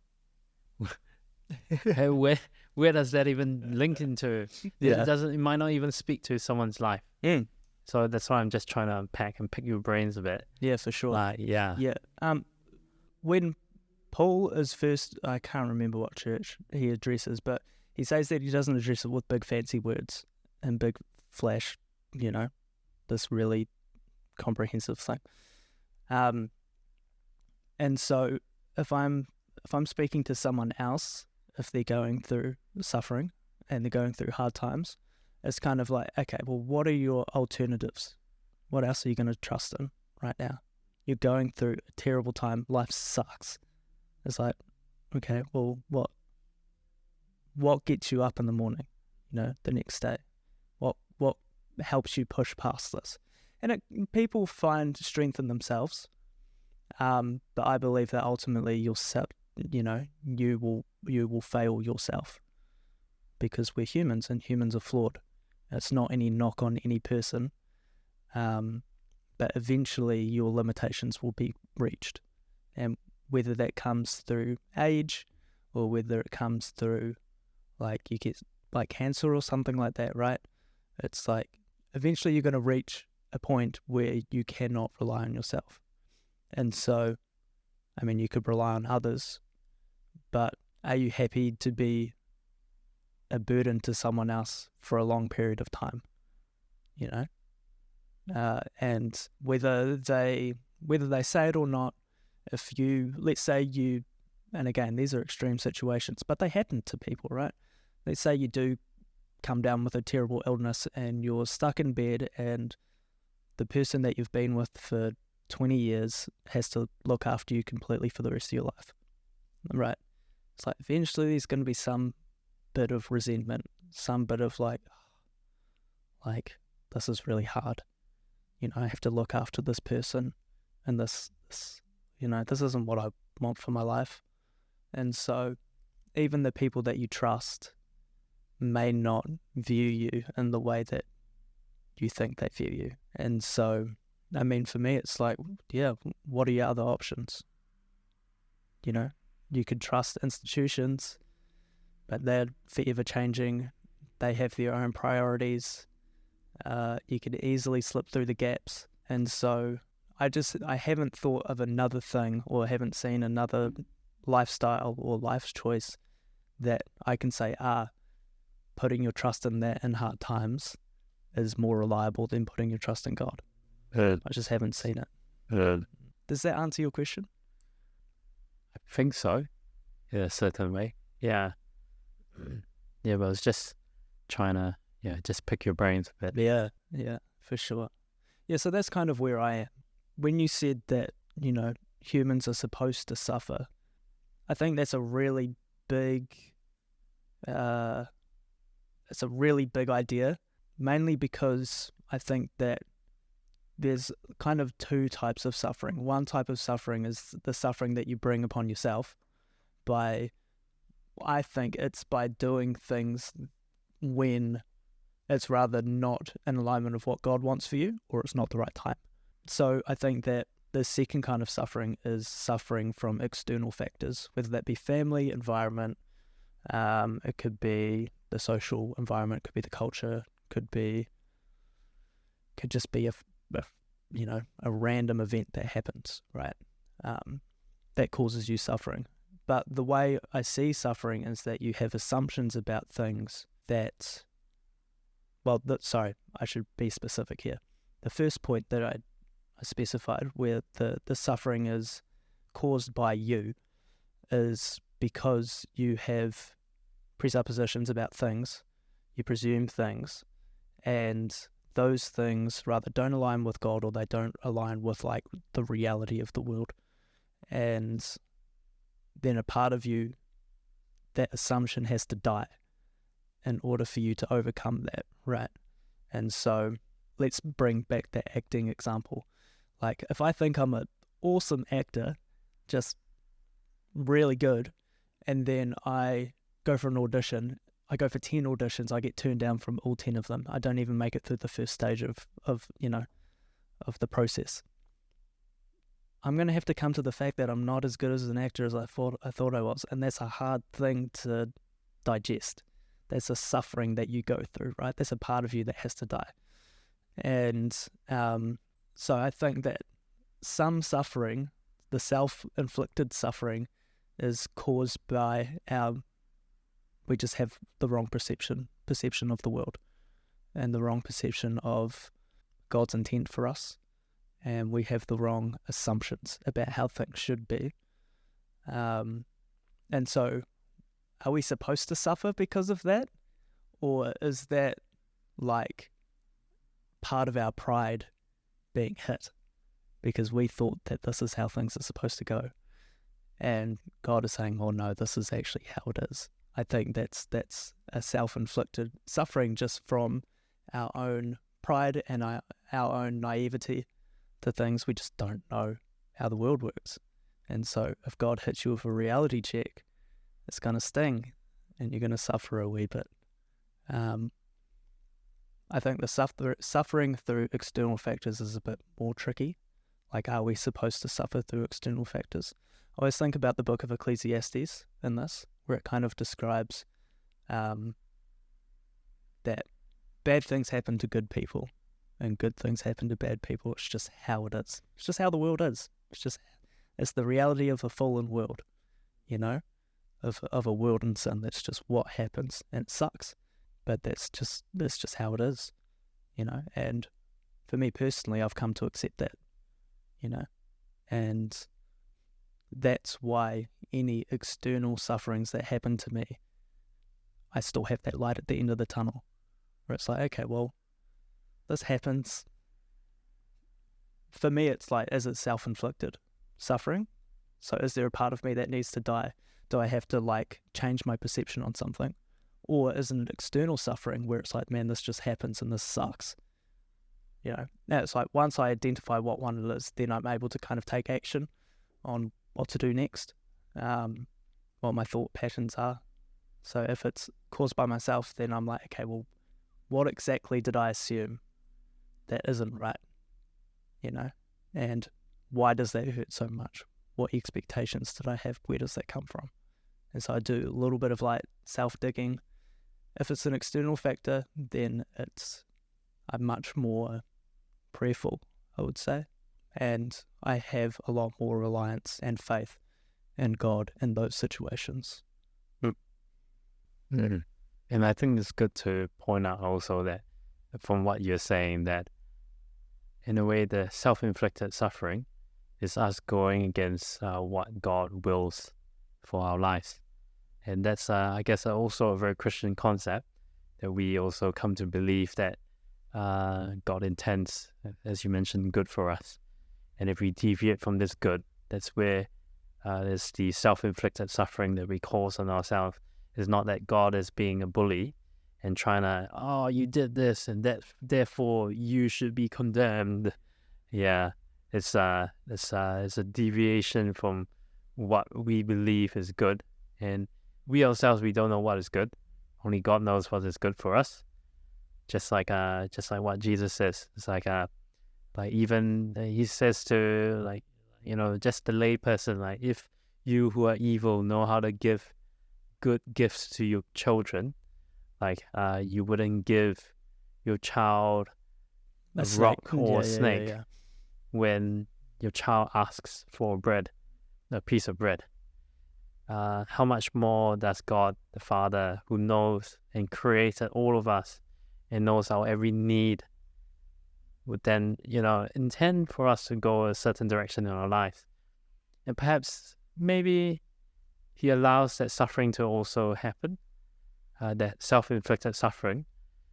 Where does that even link into? It might not even speak to someone's life. So that's why I'm just trying to unpack and pick your brains a bit. Yeah, for sure. Yeah. When Paul is first, I can't remember what church he addresses, but he says that he doesn't address it with big fancy words and big flash, this really comprehensive thing. And so if I'm speaking to someone else, if they're going through suffering and they're going through hard times, it's kind of like, okay, well, what are your alternatives? What else are you going to trust in right now? You're going through a terrible time. Life sucks. It's like, okay, well, what gets you up in the morning, the next day? What helps you push past this? And people find strength in themselves, but I believe that ultimately you will fail yourself, because we're humans and humans are flawed. It's not any knock on any person, but eventually your limitations will be reached, and whether that comes through age or whether it comes through you get cancer or something like that, right? It's like eventually you're going to reach a point where you cannot rely on yourself. And so, you could rely on others, but are you happy to be a burden to someone else for a long period of time? And whether they say it or not, if you, let's say you, and again, these are extreme situations, but they happen to people, right? Let's say you do come down with a terrible illness and you're stuck in bed, and the person that you've been with for 20 years has to look after you completely for the rest of your life, right? It's like eventually there's going to be some bit of resentment, some bit of like this is really hard. I have to look after this person, and this isn't what I want for my life. And so even the people that you trust may not view you in the way that you think they view you. And so, for me, it's like, yeah, what are your other options? You could trust institutions, but they're forever changing. They have their own priorities. You could easily slip through the gaps. And so I haven't thought of another thing, or haven't seen another lifestyle or life choice that I can say, putting your trust in that in hard times is more reliable than putting your trust in God. I just haven't seen it. Does that answer your question? I think so. Yeah, certainly. Yeah. Yeah, but I was just trying to, just pick your brains a bit. Yeah, for sure. Yeah, so that's kind of where I am. When you said that, humans are supposed to suffer, I think that's a really big, it's a really big idea, mainly because I think that there's kind of two types of suffering. One type of suffering is the suffering that you bring upon yourself I think it's by doing things when it's rather not in alignment with what God wants for you, or it's not the right time. So I think that the second kind of suffering is suffering from external factors, whether that be family, environment, it could be the social environment, could be the culture, could just be a random event that happens, right? That causes you suffering. But the way I see suffering is that you have assumptions about things that, I should be specific here. The first point that I specified, where the suffering is caused by you, is because you have presuppositions about things, you presume things, and those things rather don't align with God, or they don't align with the reality of the world. And then a part of you, that assumption has to die in order for you to overcome that, right? And so let's bring back that acting example. If I think I'm an awesome actor, just really good, and then I go for an audition, I go for 10 auditions, I get turned down from all 10 of them. I don't even make it through the first stage of the process. I'm going to have to come to the fact that I'm not as good as an actor as I thought I was, and that's a hard thing to digest. That's a suffering that you go through, right? That's a part of you that has to die. And so I think that some suffering, the self-inflicted suffering, is caused by we just have the wrong perception of the world and the wrong perception of God's intent for us, and we have the wrong assumptions about how things should be. And so are we supposed to suffer because of that? Or is that like part of our pride being hit because we thought that this is how things are supposed to go? And God is saying, oh no, this is actually how it is. I think that's a self-inflicted suffering just from our own pride and our own naivety to things. We just don't know how the world works. And so if God hits you with a reality check, it's going to sting and you're going to suffer a wee bit. I think the suffering through external factors is a bit more tricky. Like, are we supposed to suffer through external factors? I always think about the book of Ecclesiastes in this, where it kind of describes that bad things happen to good people and good things happen to bad people. It's just how it is. It's just how the world is. It's the reality of a fallen world, of a world in sin. That's just what happens, and it sucks. But that's just how it is, And for me personally, I've come to accept that, And that's why any external sufferings that happen to me, I still have that light at the end of the tunnel, where it's like, okay, well, this happens. For me, it's like, is it self-inflicted suffering? So is there a part of me that needs to die? Do I have to change my perception on something? Or is it external suffering where it's like, man, this just happens and this sucks? Now it's like, once I identify what one it is, then I'm able to kind of take action on what to do next, what my thought patterns are. So if it's caused by myself, then I'm like, okay, well, what exactly did I assume that isn't right? And why does that hurt so much? What expectations did I have? Where does that come from? And so I do a little bit of self-digging. If it's an external factor, then I'm much more prayerful, I would say. And I have a lot more reliance and faith in God in those situations. Mm-hmm. And I think it's good to point out also that from what you're saying, that in a way the self-inflicted suffering is us going against what God wills for our lives. And that's, I guess, also a very Christian concept that we also come to believe that God intends, as you mentioned, good for us. And if we deviate from this good, that's where there's the self-inflicted suffering that we cause on ourselves. It's not that God is being a bully and trying to, oh, you did this and that, therefore you should be condemned. Yeah, it's a deviation from what we believe is good. And we ourselves, we don't know what is good. Only God knows what is good for us. Just like what Jesus says. It's like even he says to just the lay person, if you who are evil know how to give good gifts to your children, you wouldn't give your child a rock or a snake when your child asks for a piece of bread. How much more does God the Father, who knows and created all of us and knows our every need, would then, intend for us to go a certain direction in our life? And perhaps, maybe he allows that suffering to also happen, that self-inflicted suffering,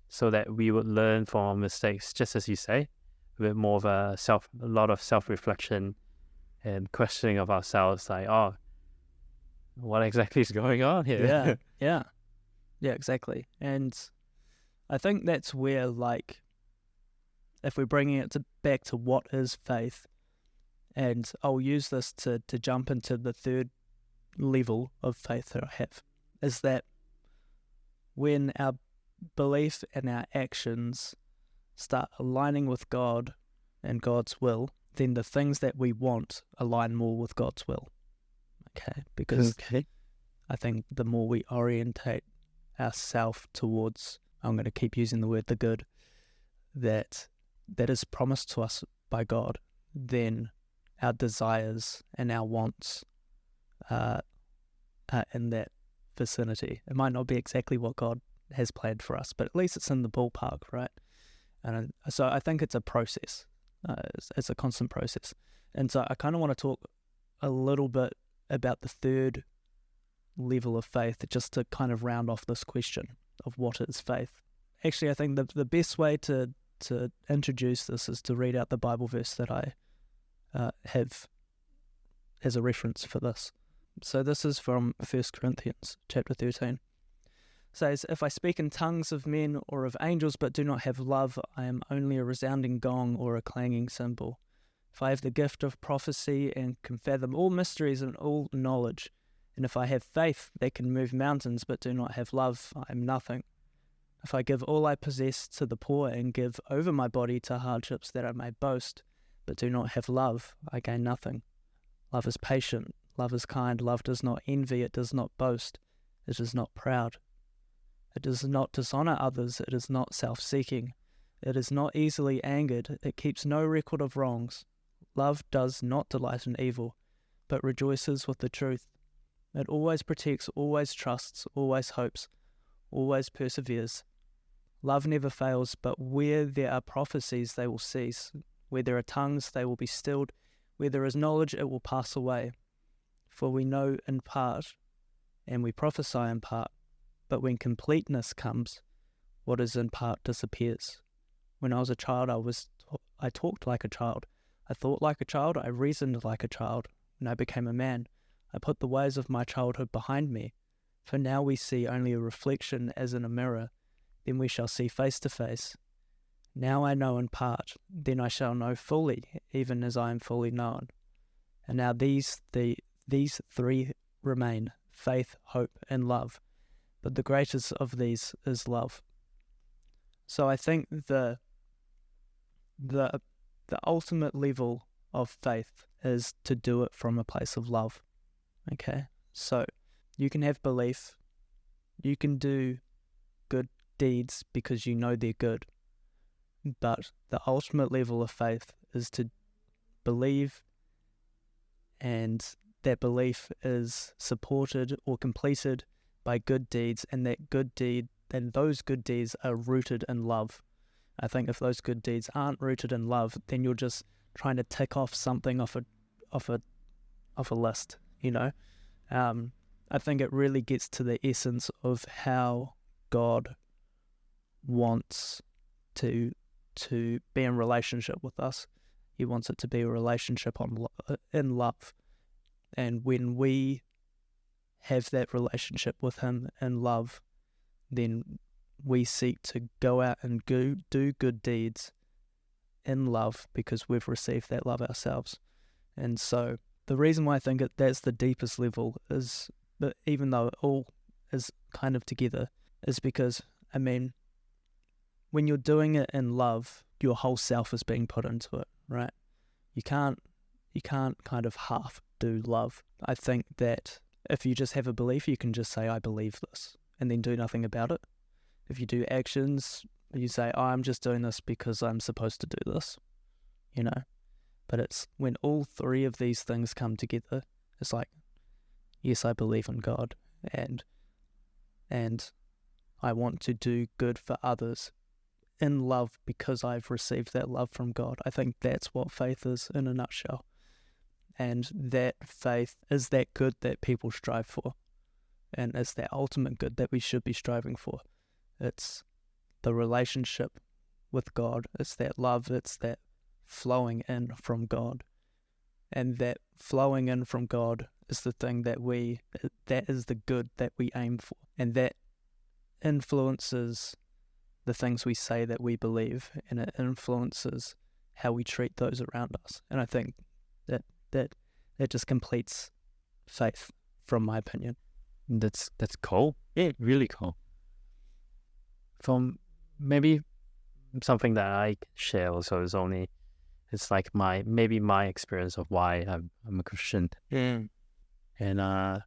so that we would learn from our mistakes, just as you say, a bit more of a lot of self-reflection and questioning of ourselves, what exactly is going on here? Yeah, exactly. And I think that's where, if we're bringing it back to what is faith, and I'll use this to jump into the third level of faith that I have, is that when our belief and our actions start aligning with God and God's will, then the things that we want align more with God's will. Okay, because I think the more we orientate ourselves towards, I'm going to keep using the word the good, that is promised to us by God, then our desires and our wants in that vicinity. It might not be exactly what God has planned for us, but at least it's in the ballpark, right? And so I think it's a process. It's a constant process. And so I kind of want to talk a little bit about the third level of faith, just to kind of round off this question of what is faith. Actually, I think the best way to introduce this is to read out the Bible verse that I have as a reference for this. So this is from 1 Corinthians chapter 13. It says, "If I speak in tongues of men or of angels but do not have love, I am only a resounding gong or a clanging cymbal. If I have the gift of prophecy and can fathom all mysteries and all knowledge, and if I have faith that can move mountains but do not have love, I am nothing. If I give all I possess to the poor and give over my body to hardships that I may boast, but do not have love, I gain nothing. Love is patient, love is kind, love does not envy, it does not boast, it is not proud. It does not dishonor others, it is not self-seeking, it is not easily angered, it keeps no record of wrongs. Love does not delight in evil, but rejoices with the truth. It always protects, always trusts, always hopes, always perseveres. Love never fails, but where there are prophecies, they will cease. Where there are tongues, they will be stilled. Where there is knowledge, it will pass away. For we know in part, and we prophesy in part, but when completeness comes, what is in part disappears. When I was a child, I talked like a child. I thought like a child, I reasoned like a child. When I became a man, I put the ways of my childhood behind me. For now we see only a reflection as in a mirror, then we shall see face to face. Now I know in part, then I shall know fully, even as I am fully known. And now these three remain, faith, hope, and love. But the greatest of these is love." So I think the ultimate level of faith is to do it from a place of love. Okay? So you can have belief, you can do good deeds because you know they're good, but the ultimate level of faith is to believe, and that belief is supported or completed by good deeds, and those good deeds are rooted in love. I think if those good deeds aren't rooted in love, then you're just trying to tick off something off a list, you know. I think it really gets to the essence of how God wants to be in relationship with us. He wants it to be a relationship in love. And when we have that relationship with him in love, then we seek to go out and do good deeds in love because we've received that love ourselves. And so the reason why I think that's the deepest level is, but even though it all is kind of together, is because, I mean, when you're doing it in love, your whole self is being put into it, right? You can't kind of half do love. I think that if you just have a belief, you can just say, I believe this, and then do nothing about it. If you do actions, you say, oh, I'm just doing this because I'm supposed to do this, you know? But it's when all three of these things come together, it's like, yes, I believe in God, and I want to do good for others in love because I've received that love from God. I think that's what faith is in a nutshell. And that faith is that good that people strive for, and it's that ultimate good that we should be striving for. It's the relationship with God. It's that love. It's that flowing in from God. And that flowing in from God is the thing that is the good that we aim for. And that influences the things we say that we believe, and it influences how we treat those around us. And I think that just completes faith, from my opinion. That's cool. Yeah, really cool. From maybe something that I share also is it's like my experience of why I'm a Christian. Mm. And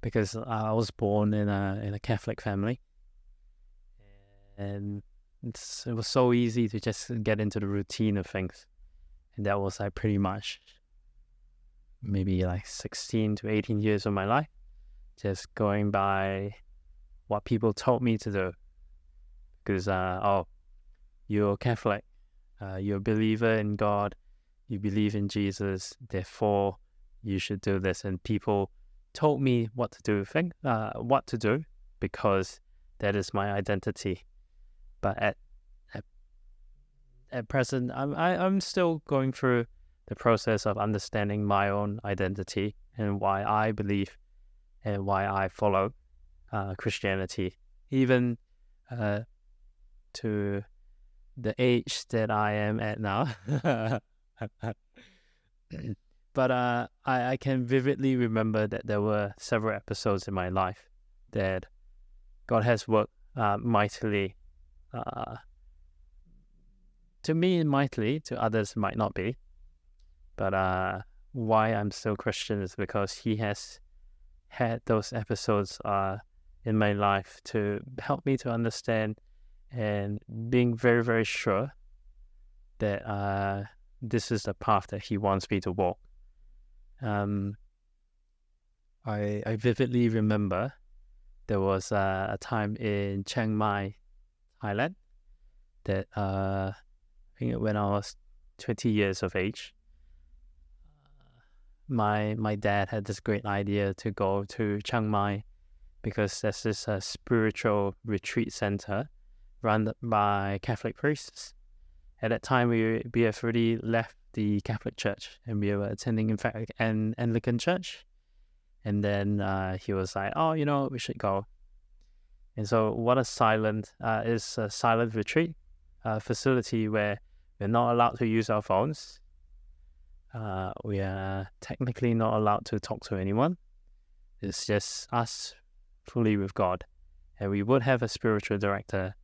because I was born in a Catholic family, and it was so easy to just get into the routine of things, and that was like pretty much maybe like 16 to 18 years of my life. just going by what people told me to do. Because, you're Catholic, you're a believer in God, you believe in Jesus, therefore you should do this. And people told me what to do because that is my identity. But at present, I'm still going through the process of understanding my own identity and why I believe and why I follow Christianity, even to the age that I am at now. But I can vividly remember that there were several episodes in my life that God has worked mightily. To me, mightily. To others, might not be. But why I'm still Christian is because He has had those episodes in my life to help me to understand and being very, very sure that this is the path that He wants me to walk. I vividly remember there was a time in Chiang Mai, Thailand, that I think when I was 20 years of age, my dad had this great idea to go to Chiang Mai because there's this spiritual retreat center run by Catholic priests. At that time, we have already left the Catholic Church and we were attending, in fact, an Anglican church. And then he was like, "Oh, we should go." And so, what is a silent retreat facility where we're not allowed to use our phones. We are technically not allowed to talk to anyone. It's just us fully with God. And we would have a spiritual director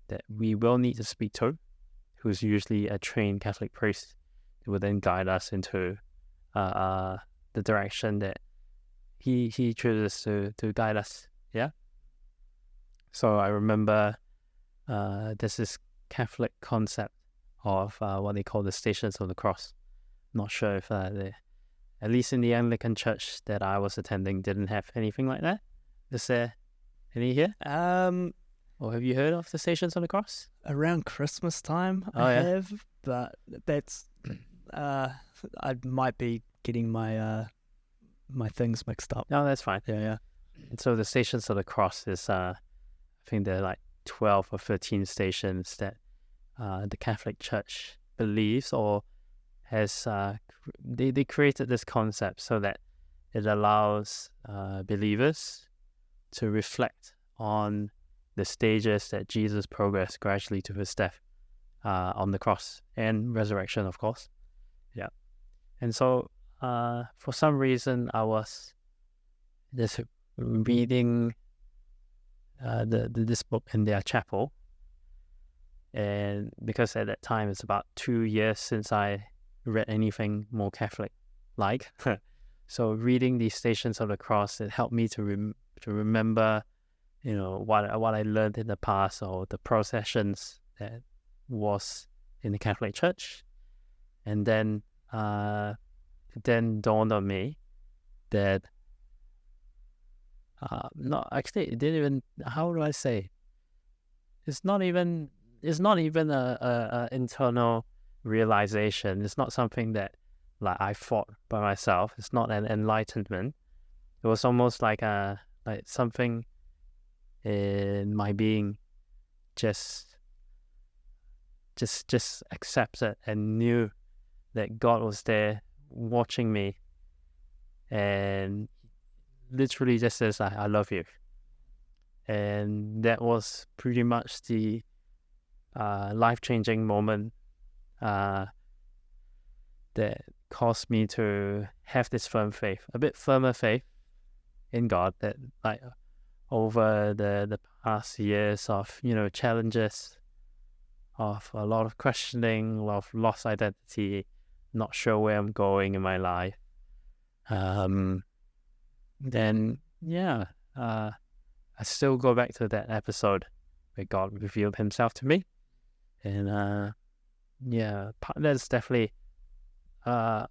that we will need to speak to, who's usually a trained Catholic priest, who will then guide us into the direction that he chooses to guide us. Yeah. So I remember there's this Catholic concept of what they call the Stations of the Cross. Not sure if at least in the Anglican church that I was attending didn't have anything like that. Is there any here? Or have you heard of the Stations of the Cross? Around Christmas time, I have, but that's I might be getting my my things mixed up. No, that's fine. Yeah. And so the Stations of the Cross is, I think there are like 12 or 13 stations that the Catholic Church believes or has. They created this concept so that it allows believers to reflect on the stages that Jesus progressed gradually to His death on the cross and resurrection, of course. Yeah. And so for some reason, I was just reading this book in their chapel. And because at that time, it's about 2 years since I read anything more Catholic-like. So reading these Stations of the Cross, it helped me to remember, what I learned in the past or the processions that was in the Catholic Church. And then it then dawned on me that it didn't even, how do I say? It's not even a internal realization. It's not something that like I thought by myself. It's not an enlightenment. It was almost like something in my being just accepted and knew that God was there watching me and literally just says, I love you. And that was pretty much the life-changing moment that caused me to have this firm faith, a bit firmer faith in God, that like over the past years of, challenges, of a lot of questioning, a lot of lost identity, not sure where I'm going in my life. I still go back to that episode where God revealed Himself to me. And that's definitely a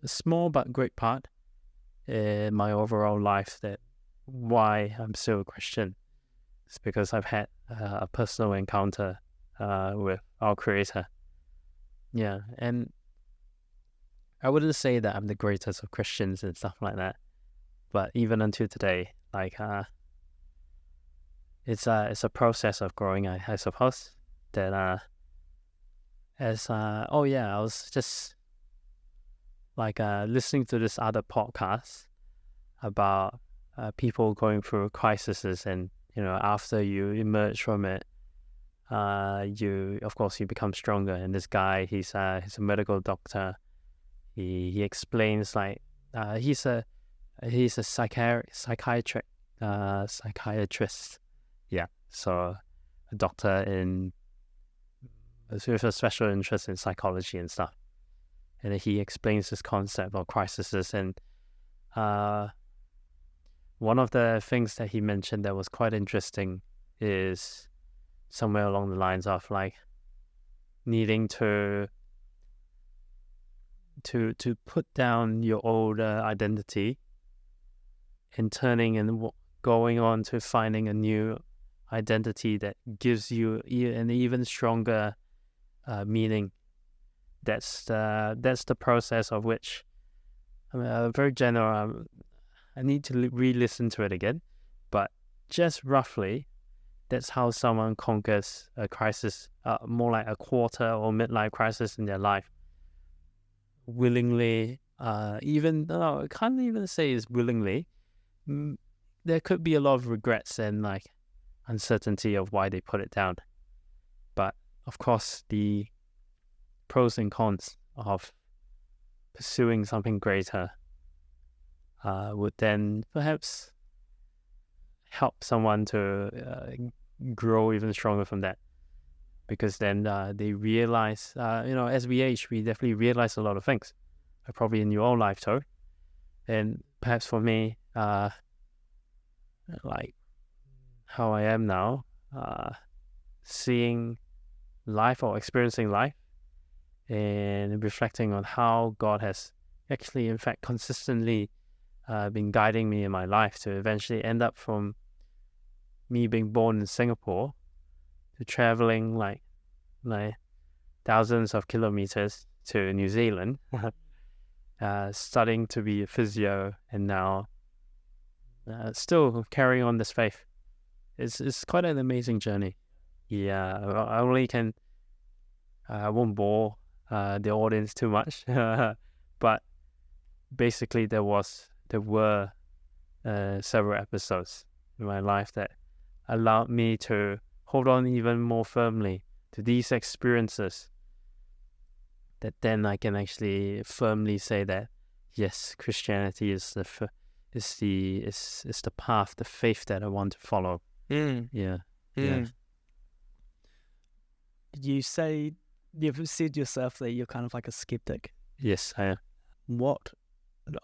small but great part in my overall life that why I'm still a Christian. It's because I've had a personal encounter with our Creator. Yeah, and I wouldn't say that I'm the greatest of Christians and stuff like that, but even until today, like it's a process of growing, I suppose. That I was just like listening to this other podcast about people going through crises, and after you emerge from it, you become stronger. And this guy, he's a medical doctor. He explains like he's a psychiatrist. Yeah, so a doctor with a special interest in psychology and stuff. And he explains this concept of crises. And one of the things that he mentioned that was quite interesting is somewhere along the lines of like needing to put down your older identity and turning and going on to finding a new identity that gives you an even stronger meaning. That's the process of which very general. I need to re-listen to it again, but just roughly, that's how someone conquers a crisis, more like a quarter or midlife crisis in their life. Willingly, I can't even say it's willingly. There could be a lot of regrets and like uncertainty of why they put it down. But of course, the pros and cons of pursuing something greater would then perhaps help someone to grow even stronger from that. Because then they realize, as we age, we definitely realize a lot of things. Probably in your own life too. And perhaps for me, like how I am now, seeing life or experiencing life and reflecting on how God has actually, in fact, consistently been guiding me in my life to eventually end up from me being born in Singapore to traveling like thousands of kilometers to New Zealand, studying to be a physio, and now still carrying on this faith. It's quite an amazing journey. Yeah, I won't bore the audience too much, but basically there were several episodes in my life that allowed me to hold on even more firmly to these experiences, that then I can actually firmly say that yes, Christianity is the path, the faith that I want to follow. Yeah. You've said yourself that you're kind of like a skeptic. Yes, I am.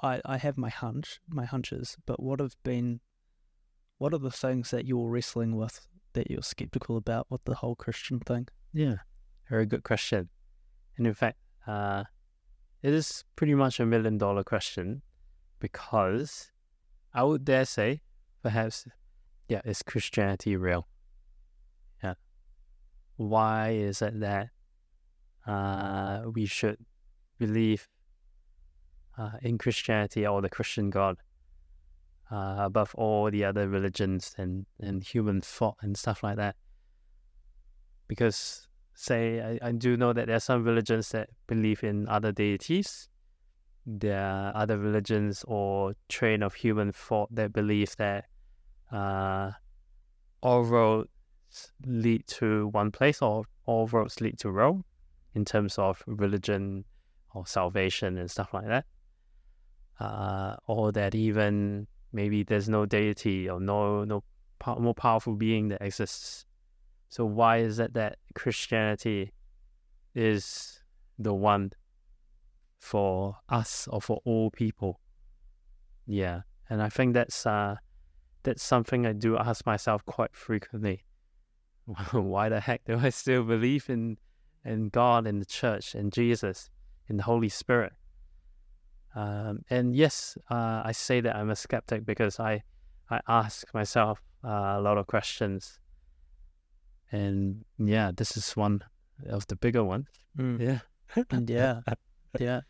I have my hunches, but what are the things that you're wrestling with that you're skeptical about with the whole Christian thing? Yeah, very good question. And in fact, it is pretty much $1 million question, because I would dare say, perhaps, is Christianity real? Yeah. Why is it that we should believe in Christianity or the Christian God above all the other religions and human thought and stuff like that? Because, say, I do know that there are some religions that believe in other deities. There are other religions or train of human thought that believe that all roads lead to one place, or all roads lead to Rome, in terms of religion or salvation and stuff like that. Or that even maybe there's no deity or no more powerful being that exists. So why is it that Christianity is the one for us or for all people? Yeah, and I think that's something I do ask myself quite frequently. Why the heck do I still believe in God, in the church, in Jesus, in the Holy Spirit? And yes, I say that I'm a skeptic because I ask myself a lot of questions. And yeah, this is one of the bigger ones. Yeah. Yeah. Yeah.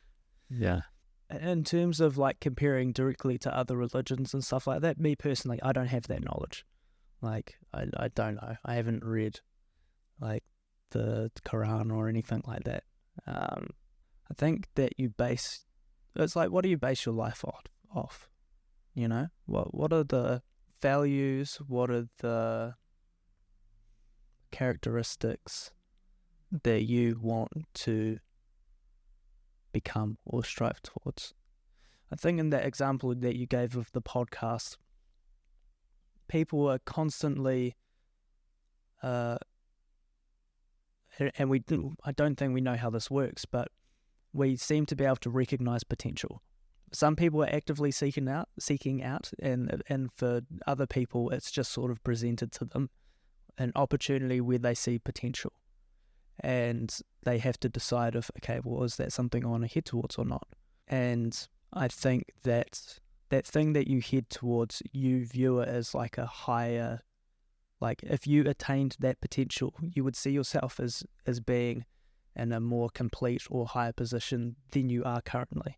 Yeah. In terms of like comparing directly to other religions and stuff like that, me personally, I don't have that knowledge. Like, I don't know. I haven't read like the Quran or anything like that. I think that it's like, what do you base your life off? You know, what are the values? What are the characteristics that you want to become or strive towards? I think in that example that you gave of the podcast, people are constantly, and I don't think we know how this works, but we seem to be able to recognize potential. Some people are actively seeking out, and for other people, it's just sort of presented to them an opportunity where they see potential, and they have to decide if, okay, well, is that something I want to head towards or not? And I think that thing that you head towards, you view it as like a higher, like if you attained that potential, you would see yourself as being in a more complete or higher position than you are currently.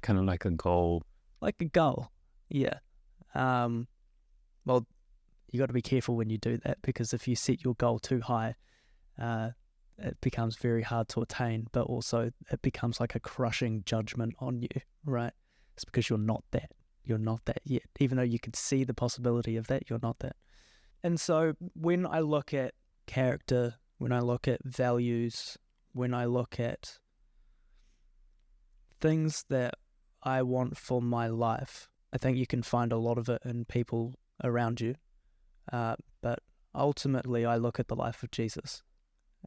Kind of like a goal. Like a goal, yeah. Well, you got to be careful when you do that, because if you set your goal too high, it becomes very hard to attain, but also it becomes like a crushing judgment on you, right? It's because you're not that yet. Even though you could see the possibility of that, you're not that. And so when I look at character, when I look at values, when I look at things that I want for my life, I think you can find a lot of it in people around you. But ultimately, I look at the life of Jesus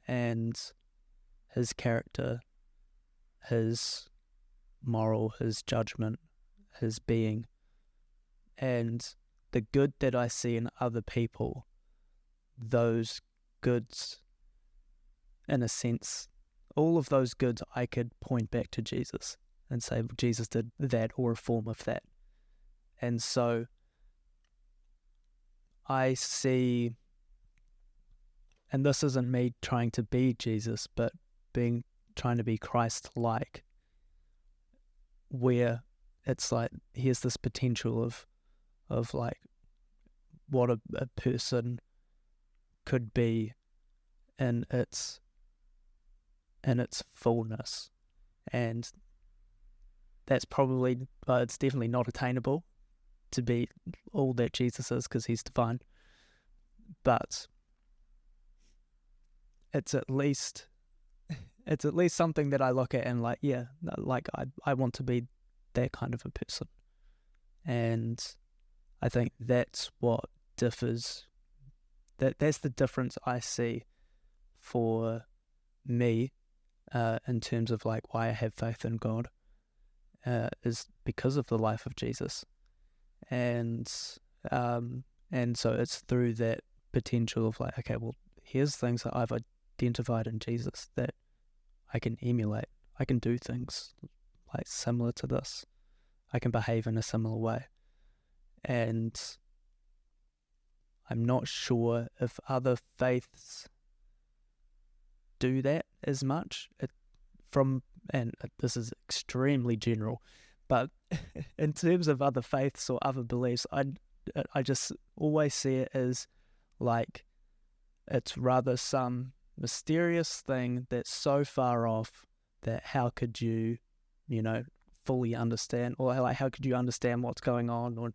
and his character, his moral, his judgment, his being, and the good that I see in other people. Those goods, in a sense, all of those goods I could point back to Jesus and say, well, Jesus did that, or a form of that. And so I see, and this isn't me trying to be Jesus, but trying to be Christ-like, where it's like, here's this potential of like what a person could be in its fullness. And that's probably, it's definitely not attainable to be all that Jesus is, because he's divine. But it's at least something that I look at and like, yeah, like I want to be that kind of a person. And I think that's what differs. That's the difference I see for me, in terms of like why I have faith in God, is because of the life of Jesus. And so it's through that potential of like, okay, well, here's things that I've identified in Jesus that I can emulate. I can do things like similar to this. I can behave in a similar way. And I'm not sure if other faiths do that as much. And this is extremely general, but in terms of other faiths or other beliefs, I just always see it as like it's rather some mysterious thing that's so far off that how could you, fully understand, or like how could you understand what's going on, or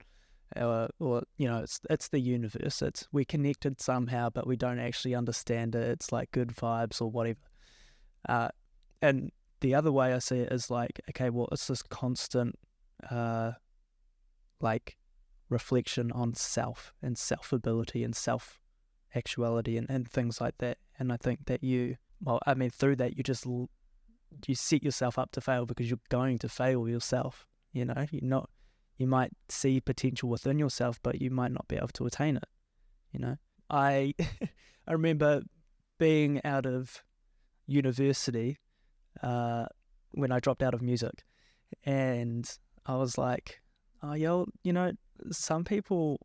it's the universe. We're connected somehow, but we don't actually understand it. It's like good vibes or whatever. And the other way I see it is like, okay, well, it's this constant like reflection on self and self-ability and self-actuality and things like that. And I think that through that you set yourself up to fail, because you're going to fail yourself. You might see potential within yourself, but you might not be able to attain it. I remember being out of university when I dropped out of music, And I was like, oh, yo, some people,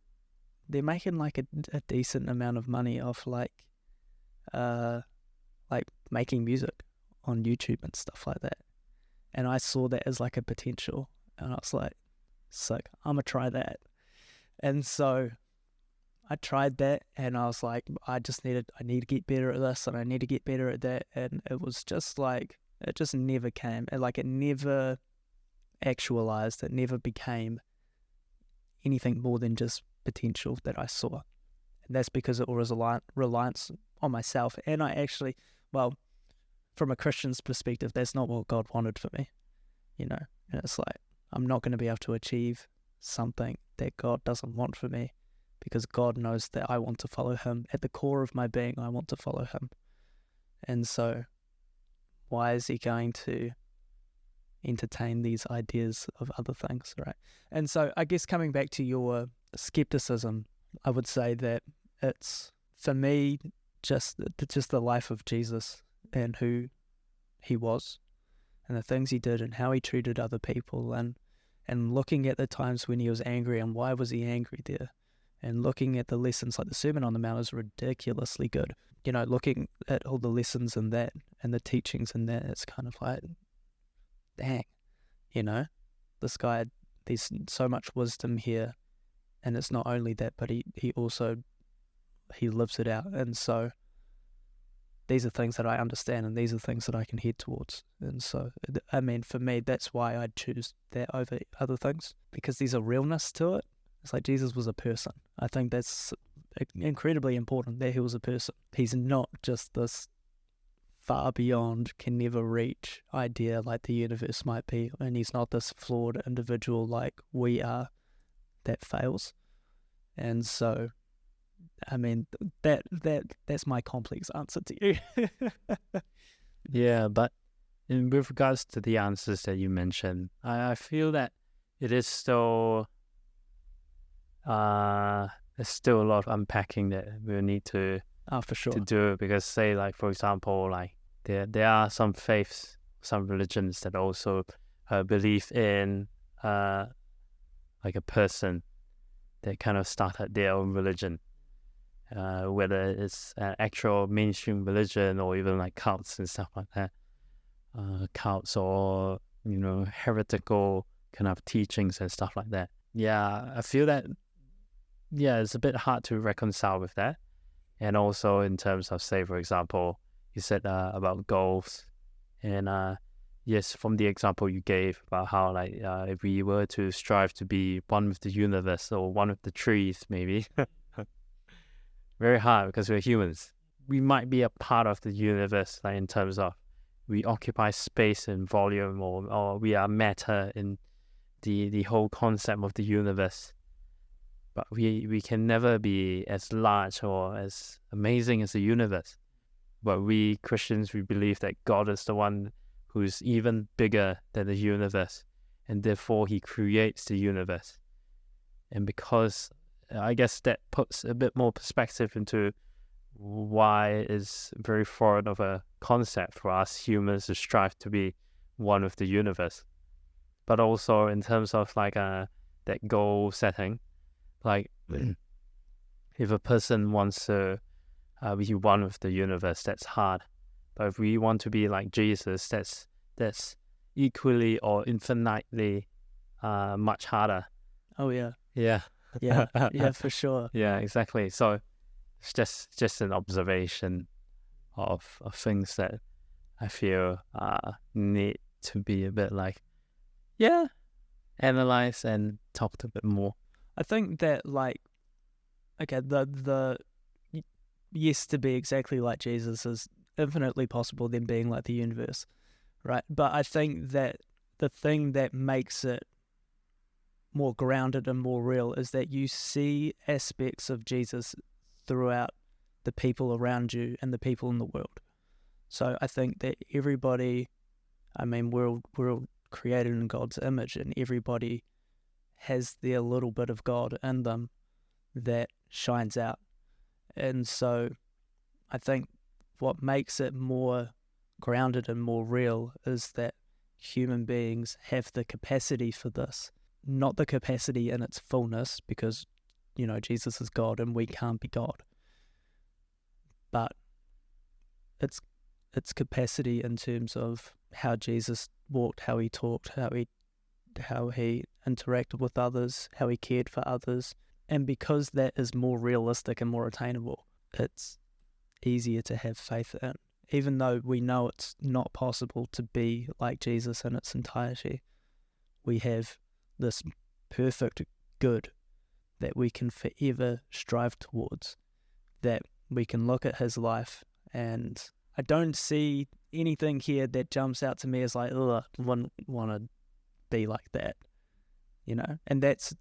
they're making like a decent amount of money off like making music on YouTube and stuff like that. And I saw that as like a potential. And I was like, sick, I'm going to try that. And so I tried that, and I was like, I need to get better at this, and I need to get better at that. And it was just like, it just never came. And like, it never actualized. It never became anything more than just potential that I saw. And that's because it was a reliance on myself. And I actually, well, from a Christian's perspective, that's not what God wanted for me, And it's like, I'm not going to be able to achieve something that God doesn't want for me, because God knows that I want to follow him. At the core of my being, I want to follow him. And so why is he going to entertain these ideas of other things, right? And so I guess coming back to your skepticism, I would say that it's, for me, just the life of Jesus and who he was and the things he did and how he treated other people, and looking at the times when he was angry and why was he angry there, and looking at the lessons, like the Sermon on the Mount is ridiculously good. Looking at all the lessons in that and the teachings in that, it's kind of like, dang, this guy, there's so much wisdom here. And it's not only that, but he also lives it out. And so these are things that I understand, and these are things that I can head towards. And so, I mean, for me, that's why I'd choose that over other things, because there's a realness to it. It's like Jesus was a person. I think that's incredibly important, that he was a person. He's not just this far beyond, can never reach idea like the universe might be, and he's not this flawed individual like we are that fails. And so, I mean, that's my complex answer to you. Yeah, but with regards to the answers that you mentioned, I feel that it is still there's still a lot of unpacking that we'll need to for sure to do, because say, like, for example, like there are some faiths, some religions that also believe in like a person that kind of started their own religion, whether it's an actual mainstream religion or even like cults and stuff like that, cults or heretical kind of teachings and stuff like that. Yeah, I feel that it's a bit hard to reconcile with that. And also in terms of, say, for example, you said about goals, and yes, from the example you gave about how, like, if we were to strive to be one with the universe or one with the trees, maybe very hard, because we're humans. We might be a part of the universe, like in terms of we occupy space and volume, or we are matter in the whole concept of the universe. But we can never be as large or as amazing as the universe. But we Christians, we believe that God is the one who's even bigger than the universe, and therefore he creates the universe. And because I guess that puts a bit more perspective into why it's very foreign of a concept for us humans to strive to be one with the universe. But also in terms of like that goal setting, like if a person wants to be one with the universe, that's hard. But if we want to be like Jesus, that's equally or infinitely much harder. Oh yeah. Yeah. Yeah, for sure. Yeah, exactly. So it's just an observation of things that I feel need to be a bit like, analyzed and talked a bit more. I think that, like, okay, the yes, to be exactly like Jesus is infinitely possible than being like the universe, right? But I think that the thing that makes it more grounded and more real is that you see aspects of Jesus throughout the people around you and the people in the world. So I think that everybody, I mean, we're all created in God's image, and everybody has their little bit of God in them that shines out. And so I think what makes it more grounded and more real is that human beings have the capacity for this, not the capacity in its fullness, because, Jesus is God and we can't be God, but its capacity in terms of how Jesus walked, how he talked, how he interacted with others, how he cared for others. And because that is more realistic and more attainable, it's easier to have faith in. Even though we know it's not possible to be like Jesus in its entirety, we have this perfect good that we can forever strive towards, that we can look at his life, and I don't see anything here that jumps out to me as like, ugh, I wouldn't want to be like that, and that's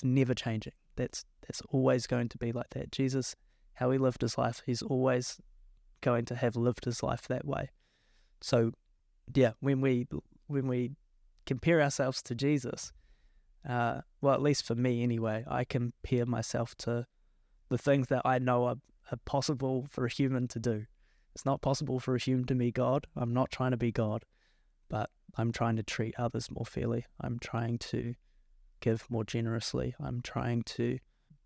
never changing. That's always going to be like that. Jesus, how he lived his life, he's always going to have lived his life that way. So yeah, when we compare ourselves to Jesus, well, at least for me anyway, I compare myself to the things that I know are possible for a human to do. It's not possible for a human to be God. I'm not trying to be God, but I'm trying to treat others more fairly. I'm trying to give more generously. I'm trying to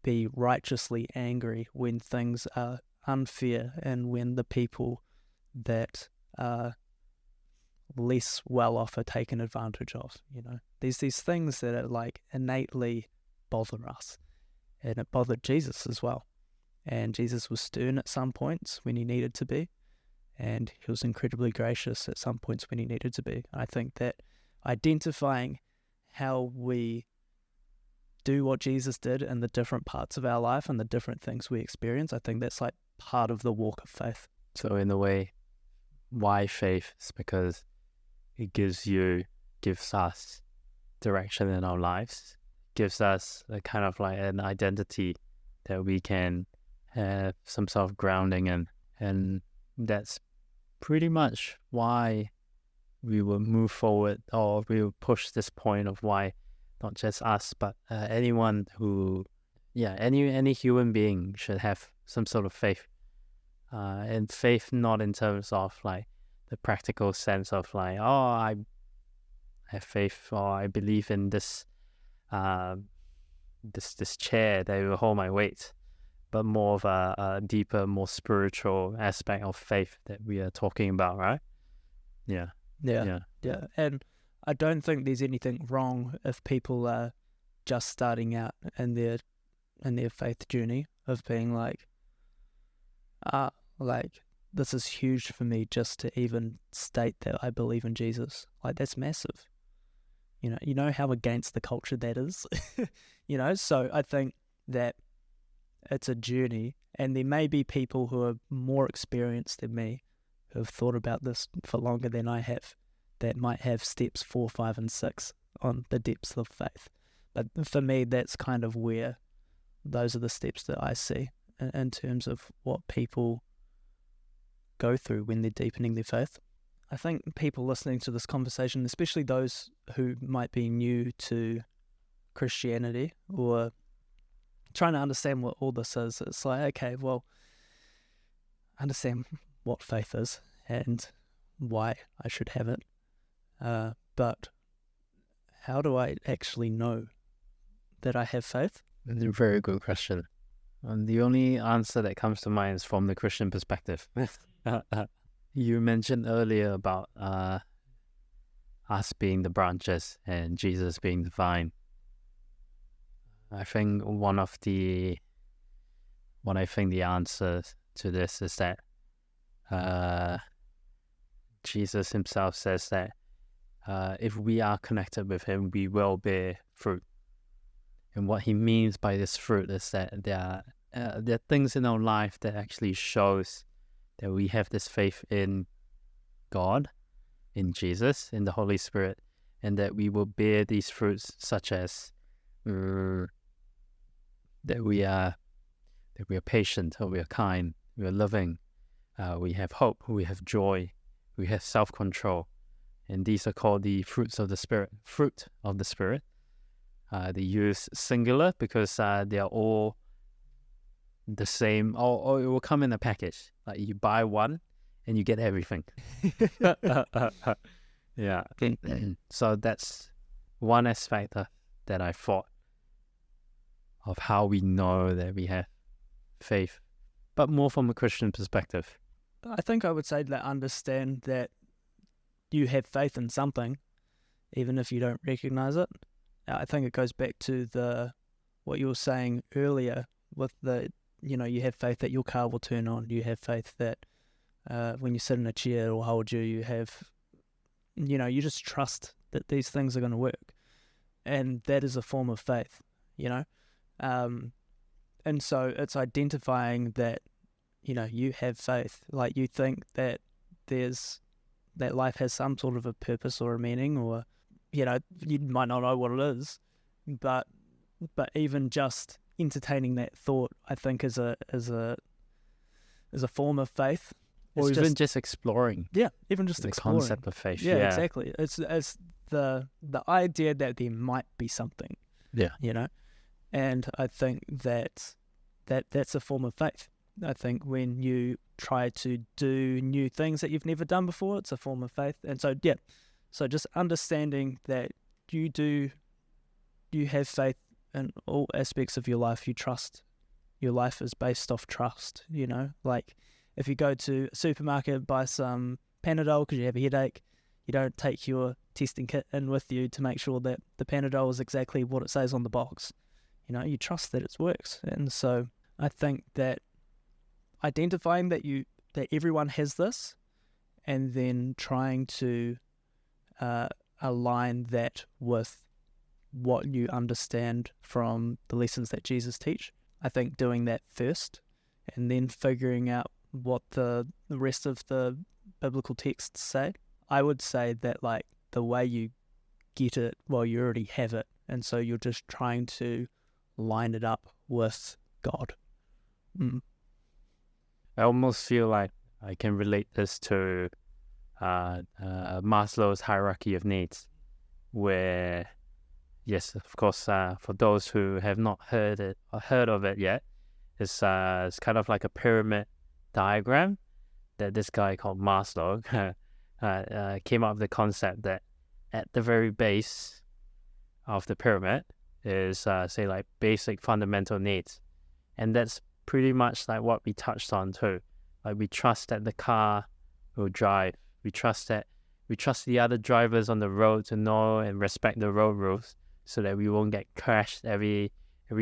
be righteously angry when things are unfair and when the people that are less well off are taken advantage of. There's these things that are like innately bother us, and it bothered Jesus as well. And Jesus was stern at some points when he needed to be, and he was incredibly gracious at some points when he needed to be. I think that identifying how we do what Jesus did in the different parts of our life and the different things we experience, I think that's like part of the walk of faith. So in a way, why faith? It's because it gives us direction in our lives, gives us a kind of like an identity that we can have some sort of grounding in. And that's pretty much why we will move forward, or we will push this point of why not just us, but anyone who, any human being should have some sort of faith. And faith not in terms of like the practical sense of like, I have faith, or I believe in this this chair that will hold my weight, but more of a deeper, more spiritual aspect of faith that we are talking about, right? Yeah. And I don't think there's anything wrong if people are just starting out in their faith journey of being like, this is huge for me just to even state that I believe in Jesus. Like, that's massive. You know how against the culture that is. So I think that it's a journey, and there may be people who are more experienced than me, who have thought about this for longer than I have, that might have steps 4, 5, and 6 on the depths of faith. But for me, that's kind of where those are the steps that I see in terms of what people go through when they're deepening their faith. I think people listening to this conversation, especially those who might be new to Christianity or trying to understand what all this is, it's like, okay, well, understand what faith is and why I should have it. But how do I actually know that I have faith? That's a very good question. And the only answer that comes to mind is from the Christian perspective. You mentioned earlier about us being the branches and Jesus being the vine. I think the answer to this is that Jesus himself says that if we are connected with him, we will bear fruit. And what he means by this fruit is that there are things in our life that actually shows that we have this faith in God, in Jesus, in the Holy Spirit, and that we will bear these fruits, such as that we are patient, or we are kind, we are loving, we have hope, we have joy, we have self-control, and these are called the fruits of the Spirit. Fruit of the Spirit. They use singular because they are all the same, or it will come in a package. Like you buy one and you get everything. Yeah. So that's one aspect that I thought of how we know that we have faith, but more from a Christian perspective. I think I would say that understand that you have faith in something, even if you don't recognize it. I think it goes back to what you were saying earlier with you have faith that your car will turn on. You have faith that when you sit in a chair it'll hold you. You have, you just trust that these things are going to work. And that is a form of faith, And so it's identifying that, you have faith. Like you think that that life has some sort of a purpose or a meaning, or, you might not know what it is, but even just entertaining that thought, I think is a form of faith. Or even just exploring. Yeah, even just the exploring. concept of faith. Yeah, exactly. It's the idea that there might be something. Yeah. And I think that's a form of faith. I think when you try to do new things that you've never done before, it's a form of faith. And so, so just understanding that you have faith in all aspects of your life. You trust. Your life is based off trust, Like if you go to a supermarket, buy some Panadol because you have a headache, you don't take your testing kit in with you to make sure that the Panadol is exactly what it says on the box. You trust that it works. And so I think that identifying that everyone has this, and then trying to align that with what you understand from the lessons that Jesus teach. I think doing that first, and then figuring out what the rest of the biblical texts say. I would say that like the way you get it, well, you already have it, and so you're just trying to line it up with God. I almost feel like I can relate this to Maslow's hierarchy of needs, where, yes, of course, for those who have not heard of it yet, it's kind of like a pyramid diagram that this guy called Maslow came up with the concept that at the very base of the pyramid is, say, like basic fundamental needs. And that's pretty much like what we touched on too. Like we trust that the car will drive. We trust the other drivers on the road to know and respect the road rules so that we won't get crashed every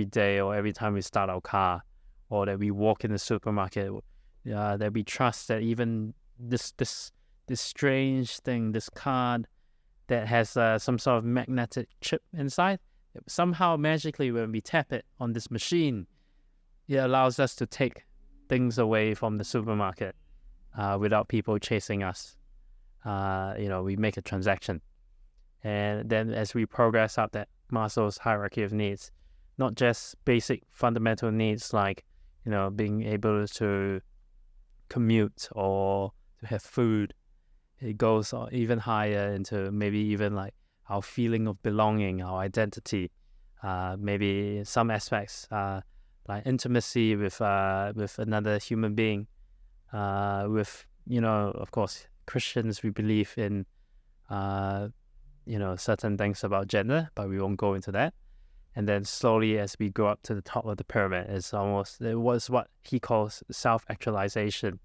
day or every time we start our car, or that we walk in the supermarket. That we trust that even this strange thing, this card that has some sort of magnetic chip inside, somehow magically when we tap it on this machine, it allows us to take things away from the supermarket without people chasing us. We make a transaction. And then as we progress up that Maslow's hierarchy of needs, not just basic fundamental needs like, being able to commute or to have food, it goes even higher into maybe even like our feeling of belonging, our identity, maybe some aspects like intimacy with another human being, with, of course, Christians, we believe in, certain things about gender, but we won't go into that. And then slowly as we go up to the top of the pyramid, it was what he calls self-actualization.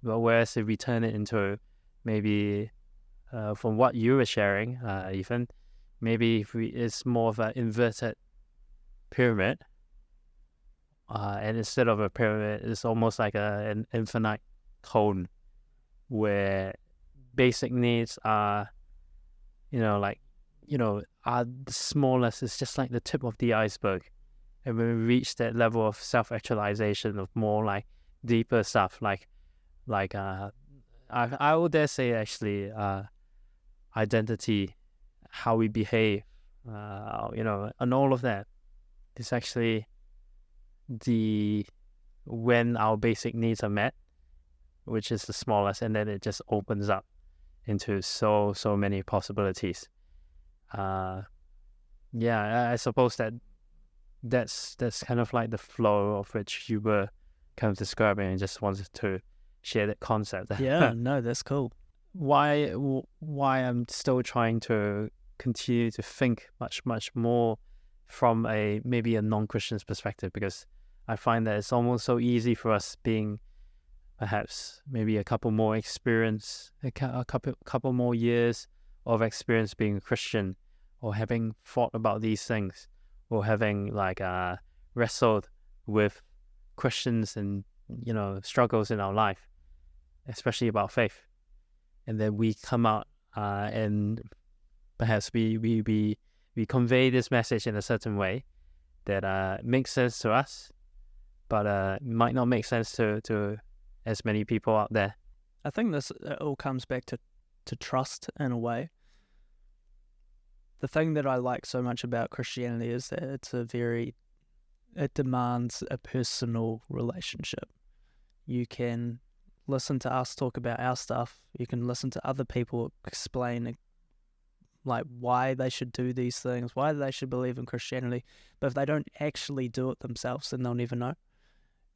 But whereas if we turn it into maybe, from what you were sharing, Ethan, maybe it's more of an inverted pyramid. And instead of a pyramid, it's almost like an infinite cone where basic needs are, are the smallest. It's just like the tip of the iceberg. And when we reach that level of self-actualization of more like deeper stuff, I would dare say actually identity, how we behave, and all of that is actually when our basic needs are met, which is the smallest, and then it just opens up into so many possibilities. I suppose that's kind of like the flow of which you were kind of describing, and just wanted to share that concept. Yeah, no, that's cool. why I'm still trying to continue to think much more from maybe a non-Christian's perspective, because I find that it's almost so easy for us, being perhaps maybe a couple more experience, a couple more years of experience being a Christian, or having thought about these things, or having wrestled with questions and struggles in our life, especially about faith, and then we come out and perhaps we convey this message in a certain way that makes sense to us, but might not make sense to as many people out there. I think this all comes back to trust in a way. The thing that I like so much about Christianity is that it demands a personal relationship. You can listen to us talk about our stuff. You can listen to other people explain why they should do these things, why they should believe in Christianity. But if they don't actually do it themselves, then they'll never know.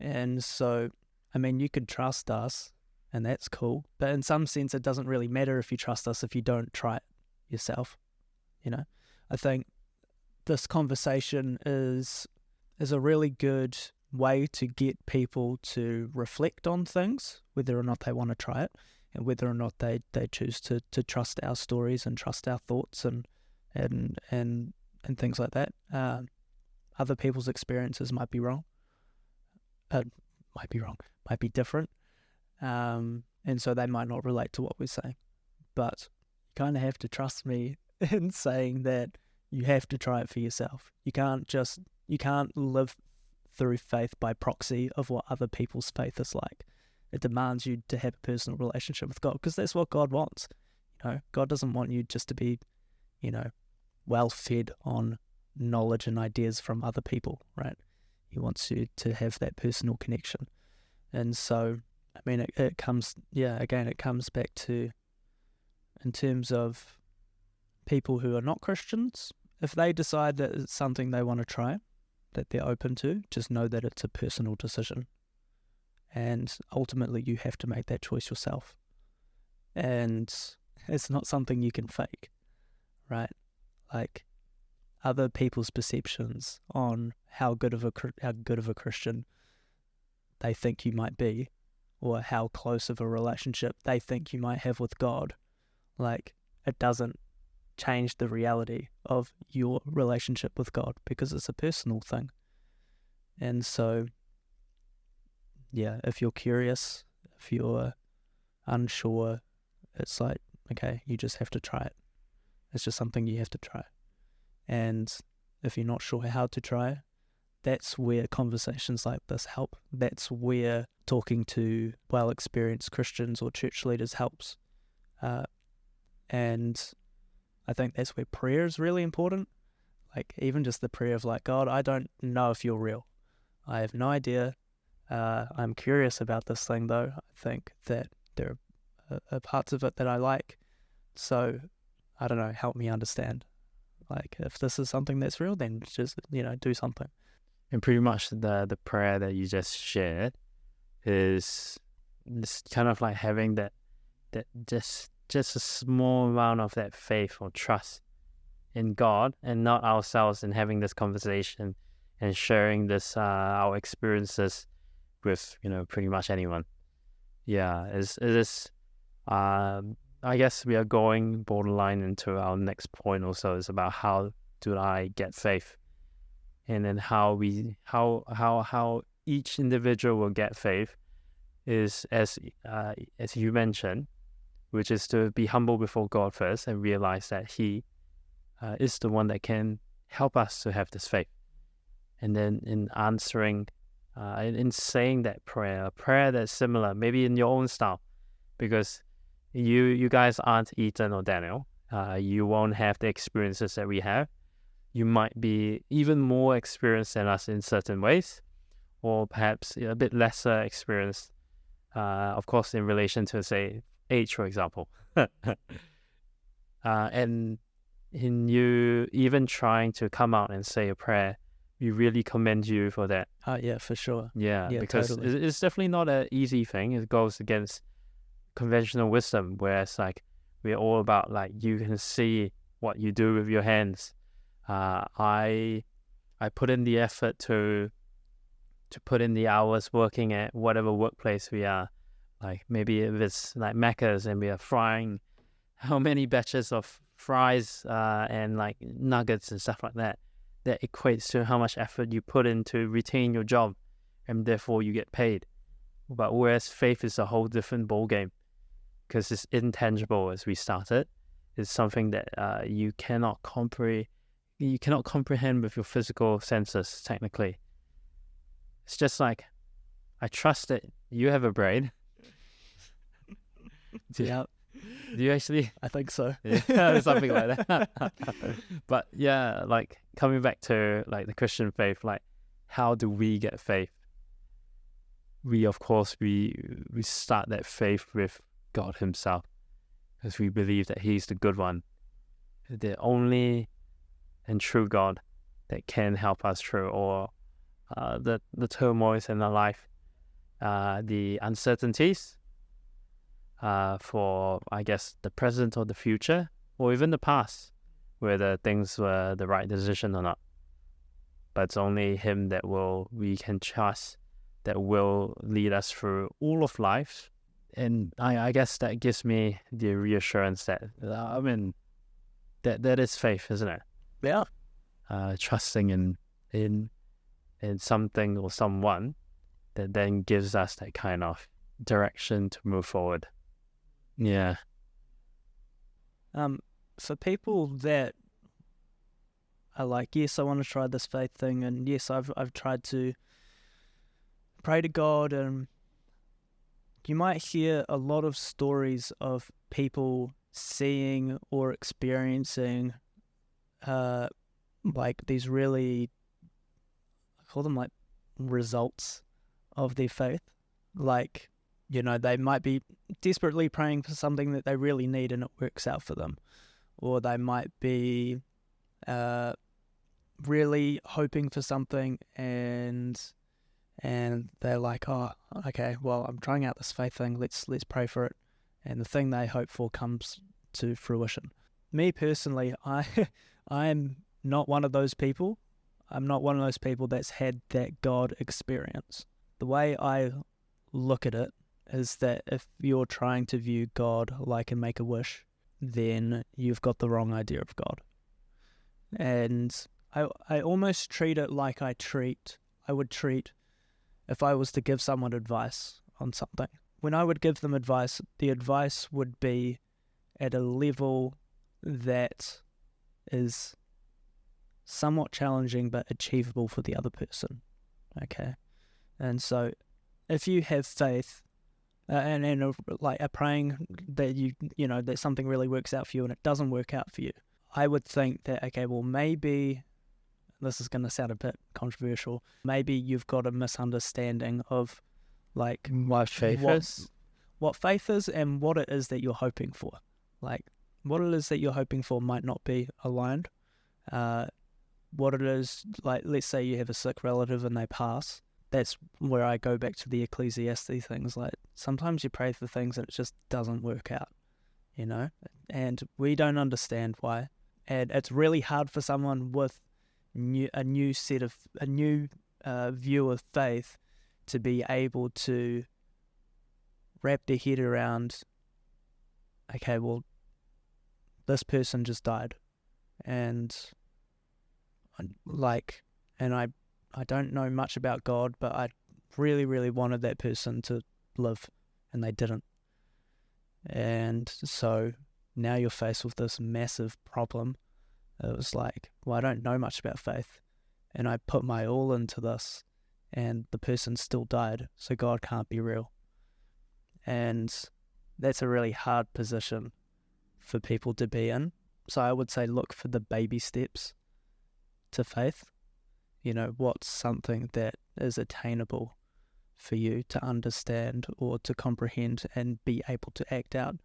And so, I mean, you could trust us, and that's cool. But in some sense, it doesn't really matter if you trust us if you don't try it yourself. I think this conversation is a really good way to get people to reflect on things, whether or not they want to try it, and whether or not they choose to trust our stories and trust our thoughts and things like that. Other people's experiences might be wrong. Might be different. And so they might not relate to what we're saying. But you kind of have to trust me in saying that you have to try it for yourself. You can't live through faith by proxy of what other people's faith is like. It demands you to have a personal relationship with God, because that's what God wants. God doesn't want you just to be, well fed on knowledge and ideas from other people, right? He wants you to have that personal connection. And so, I mean, it comes back to, in terms of people who are not Christians, if they decide that it's something they want to try, that they're open to, just know that it's a personal decision. And ultimately, you have to make that choice yourself. And it's not something you can fake, right? Other people's perceptions on how good of a Christian they think you might be, or how close of a relationship they think you might have with God, it doesn't change the reality of your relationship with God, because it's a personal thing. And so, if you're curious, if you're unsure, it's okay, you just have to try it. It's just something you have to try. And if you're not sure how to try, that's where conversations like this help. That's where talking to well-experienced Christians or church leaders helps. And I think that's where prayer is really important. Even just the prayer of God, I don't know if you're real. I have no idea. I'm curious about this thing, though. I think that there are parts of it that I like. So, I don't know, help me understand. If this is something that's real, then just, do something. And pretty much the prayer that you just shared is kind of having that just a small amount of that faith or trust in God and not ourselves, and having this conversation and sharing this our experiences with pretty much anyone. It is. I guess we are going borderline into our next point. Also, is about how do I get faith, and then how each individual will get faith is as you mentioned, which is to be humble before God first and realize that He is the one that can help us to have this faith. And then in answering, in saying that prayer, a prayer that's similar, maybe in your own style, because you guys aren't Ethan or Daniel. You won't have the experiences that we have. You might be even more experienced than us in certain ways, or perhaps a bit lesser experienced, of course, in relation to, say, age, for example. And in you even trying to come out and say a prayer, we really commend you for that. Yeah, for sure. Yeah, because totally. It's definitely not an easy thing. It goes against conventional wisdom, where it's like we're all about like you can see what you do with your hands. I put in the effort to put in the hours working at whatever workplace we are. Like maybe if it's like Macca's and we are frying how many batches of fries and like nuggets and stuff like that, that equates to how much effort you put in to retain your job, and therefore you get paid. But whereas faith is a whole different ballgame, because it's intangible, as we started. It's something that you cannot comprehend with your physical senses, technically. It's just like, I trust that you have a brain. Yeah. Do you actually? I think so. Yeah, something like that. But yeah, like coming back to like the Christian faith, like how do we get faith? We, of course, we start that faith with God himself, because we believe that he's the good one, the only and true God that can help us through all the turmoils in our life, the uncertainties, for, I guess, the present or the future, or even the past, whether things were the right decision or not. But it's only him that we can trust, that will lead us through all of life. And I guess that gives me the reassurance that, that is faith, isn't it? Yeah. Trusting in something or someone that then gives us that kind of direction to move forward. Yeah. For people that are like, yes, I want to try this faith thing, and yes, I've tried to pray to God, and you might hear a lot of stories of people seeing or experiencing like these really, I call them like results of their faith. Like, you know, they might be desperately praying for something that they really need and it works out for them. Or they might be really hoping for something and they're like, oh, okay, well, I'm trying out this faith thing, let's pray for it. And the thing they hope for comes to fruition. Me personally, I'm not one of those people. I'm not one of those people that's had that God experience. The way I look at it is that if you're trying to view God like a Make-A-Wish, then you've got the wrong idea of God. And I almost treat it like I would treat if I was to give someone advice on something. When I would give them advice, the advice would be at a level that is somewhat challenging but achievable for the other person. Okay? And so if you have faith and like a praying that you know that something really works out for you and it doesn't work out for you, I would think that, okay, well, maybe this is going to sound a bit controversial, maybe you've got a misunderstanding of like what faith is, what faith is, and what it is that you're hoping for. Like, what it is that you're hoping for might not be aligned. What it is, like, let's say you have a sick relative and they pass. That's where I go back to the Ecclesiastes things. Like, sometimes you pray for things and it just doesn't work out, you know? And we don't understand why. And it's really hard for someone with a new view of faith to be able to wrap their head around, okay, well, this person just died. And I don't know much about God, but I really, really wanted that person to live, and they didn't. And so now you're faced with this massive problem. It was like, well, I don't know much about faith, and I put my all into this, and the person still died, so God can't be real. And that's a really hard position for people to be in. So I would say look for the baby steps to faith. You know, what's something that is attainable for you to understand or to comprehend and be able to act out.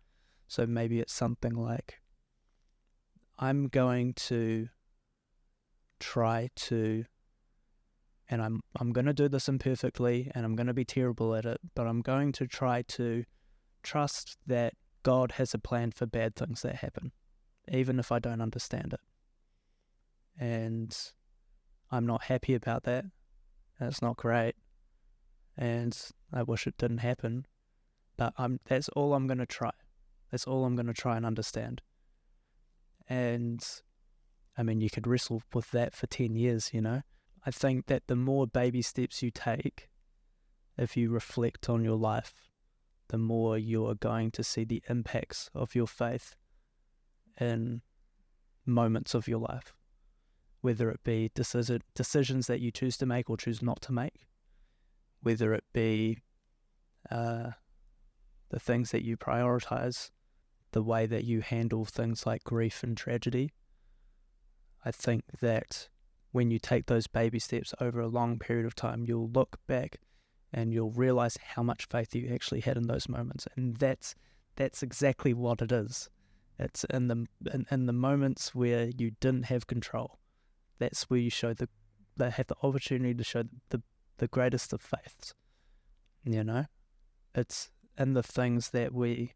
So maybe it's something like, I'm going to try to, and I'm going to do this imperfectly and I'm going to be terrible at it, but I'm going to try to trust that God has a plan for bad things that happen, even if I don't understand it. And I'm not happy about that. It's not great. And I wish it didn't happen. But that's all I'm going to try. That's all I'm going to try and understand. And, I mean, you could wrestle with that for 10 years, you know. I think that the more baby steps you take, if you reflect on your life, the more you are going to see the impacts of your faith in moments of your life, whether it be decisions that you choose to make or choose not to make, whether it be the things that you prioritize, the way that you handle things like grief and tragedy. I think that when you take those baby steps over a long period of time, you'll look back and you'll realize how much faith you actually had in those moments. And that's exactly what it is. It's in the moments where you didn't have control. That's where you they have the opportunity to show the greatest of faiths. You know, it's in the things that we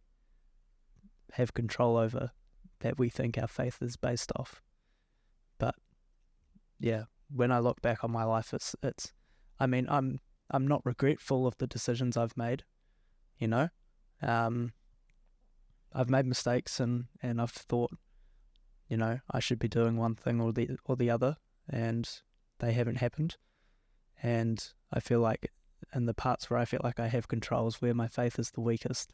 have control over that we think our faith is based off. But yeah, when I look back on my life, it's I mean, I'm not regretful of the decisions I've made, you know. I've made mistakes and I've thought, you know, I should be doing one thing or the other, and they haven't happened. And I feel like in the parts where I feel like I have control is where my faith is the weakest.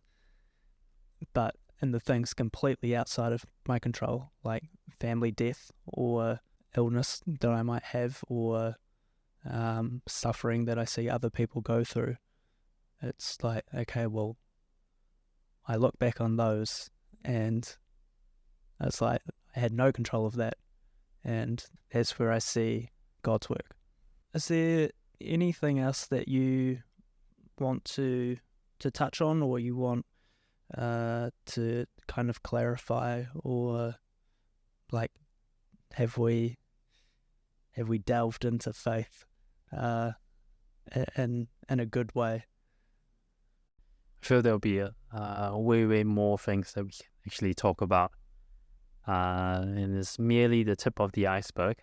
But in the things completely outside of my control, like family death or illness that I might have, or suffering that I see other people go through, it's like, okay, well, I look back on those and it's like I had no control of that, and that's where I see God's work. Is there anything else that you want to touch on, or you want to kind of clarify, or like have we delved into faith in a good way? I feel there'll be way more things that we can actually talk about, and it's merely the tip of the iceberg.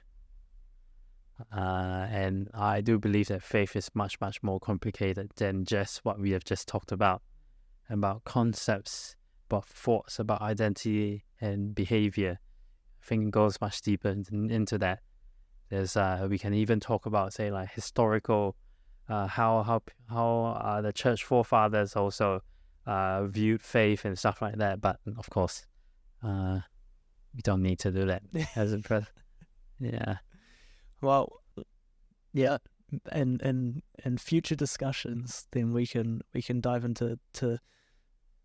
And I do believe that faith is much more complicated than just what we have just talked about concepts, about thoughts, about identity and behavior. I think it goes much deeper into that. There's we can even talk about, say, like historical, how the church forefathers also viewed faith and stuff like that. But of course, we don't need to do that as a present. Yeah. Well, yeah, and in future discussions, then we can dive into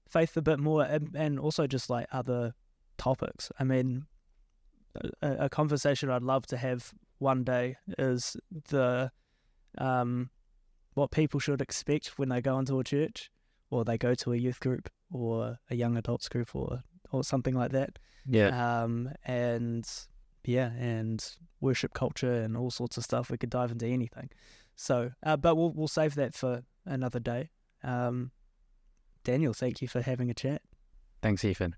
faith a bit more, and also just like other topics. I mean, a conversation I'd love to have one day is what people should expect when they go into a church, or they go to a youth group or a young adults group or something like that. Yeah. And worship culture and all sorts of stuff. We could dive into anything. So, but we'll save that for another day. Daniel, thank you for having a chat. Thanks, Ethan.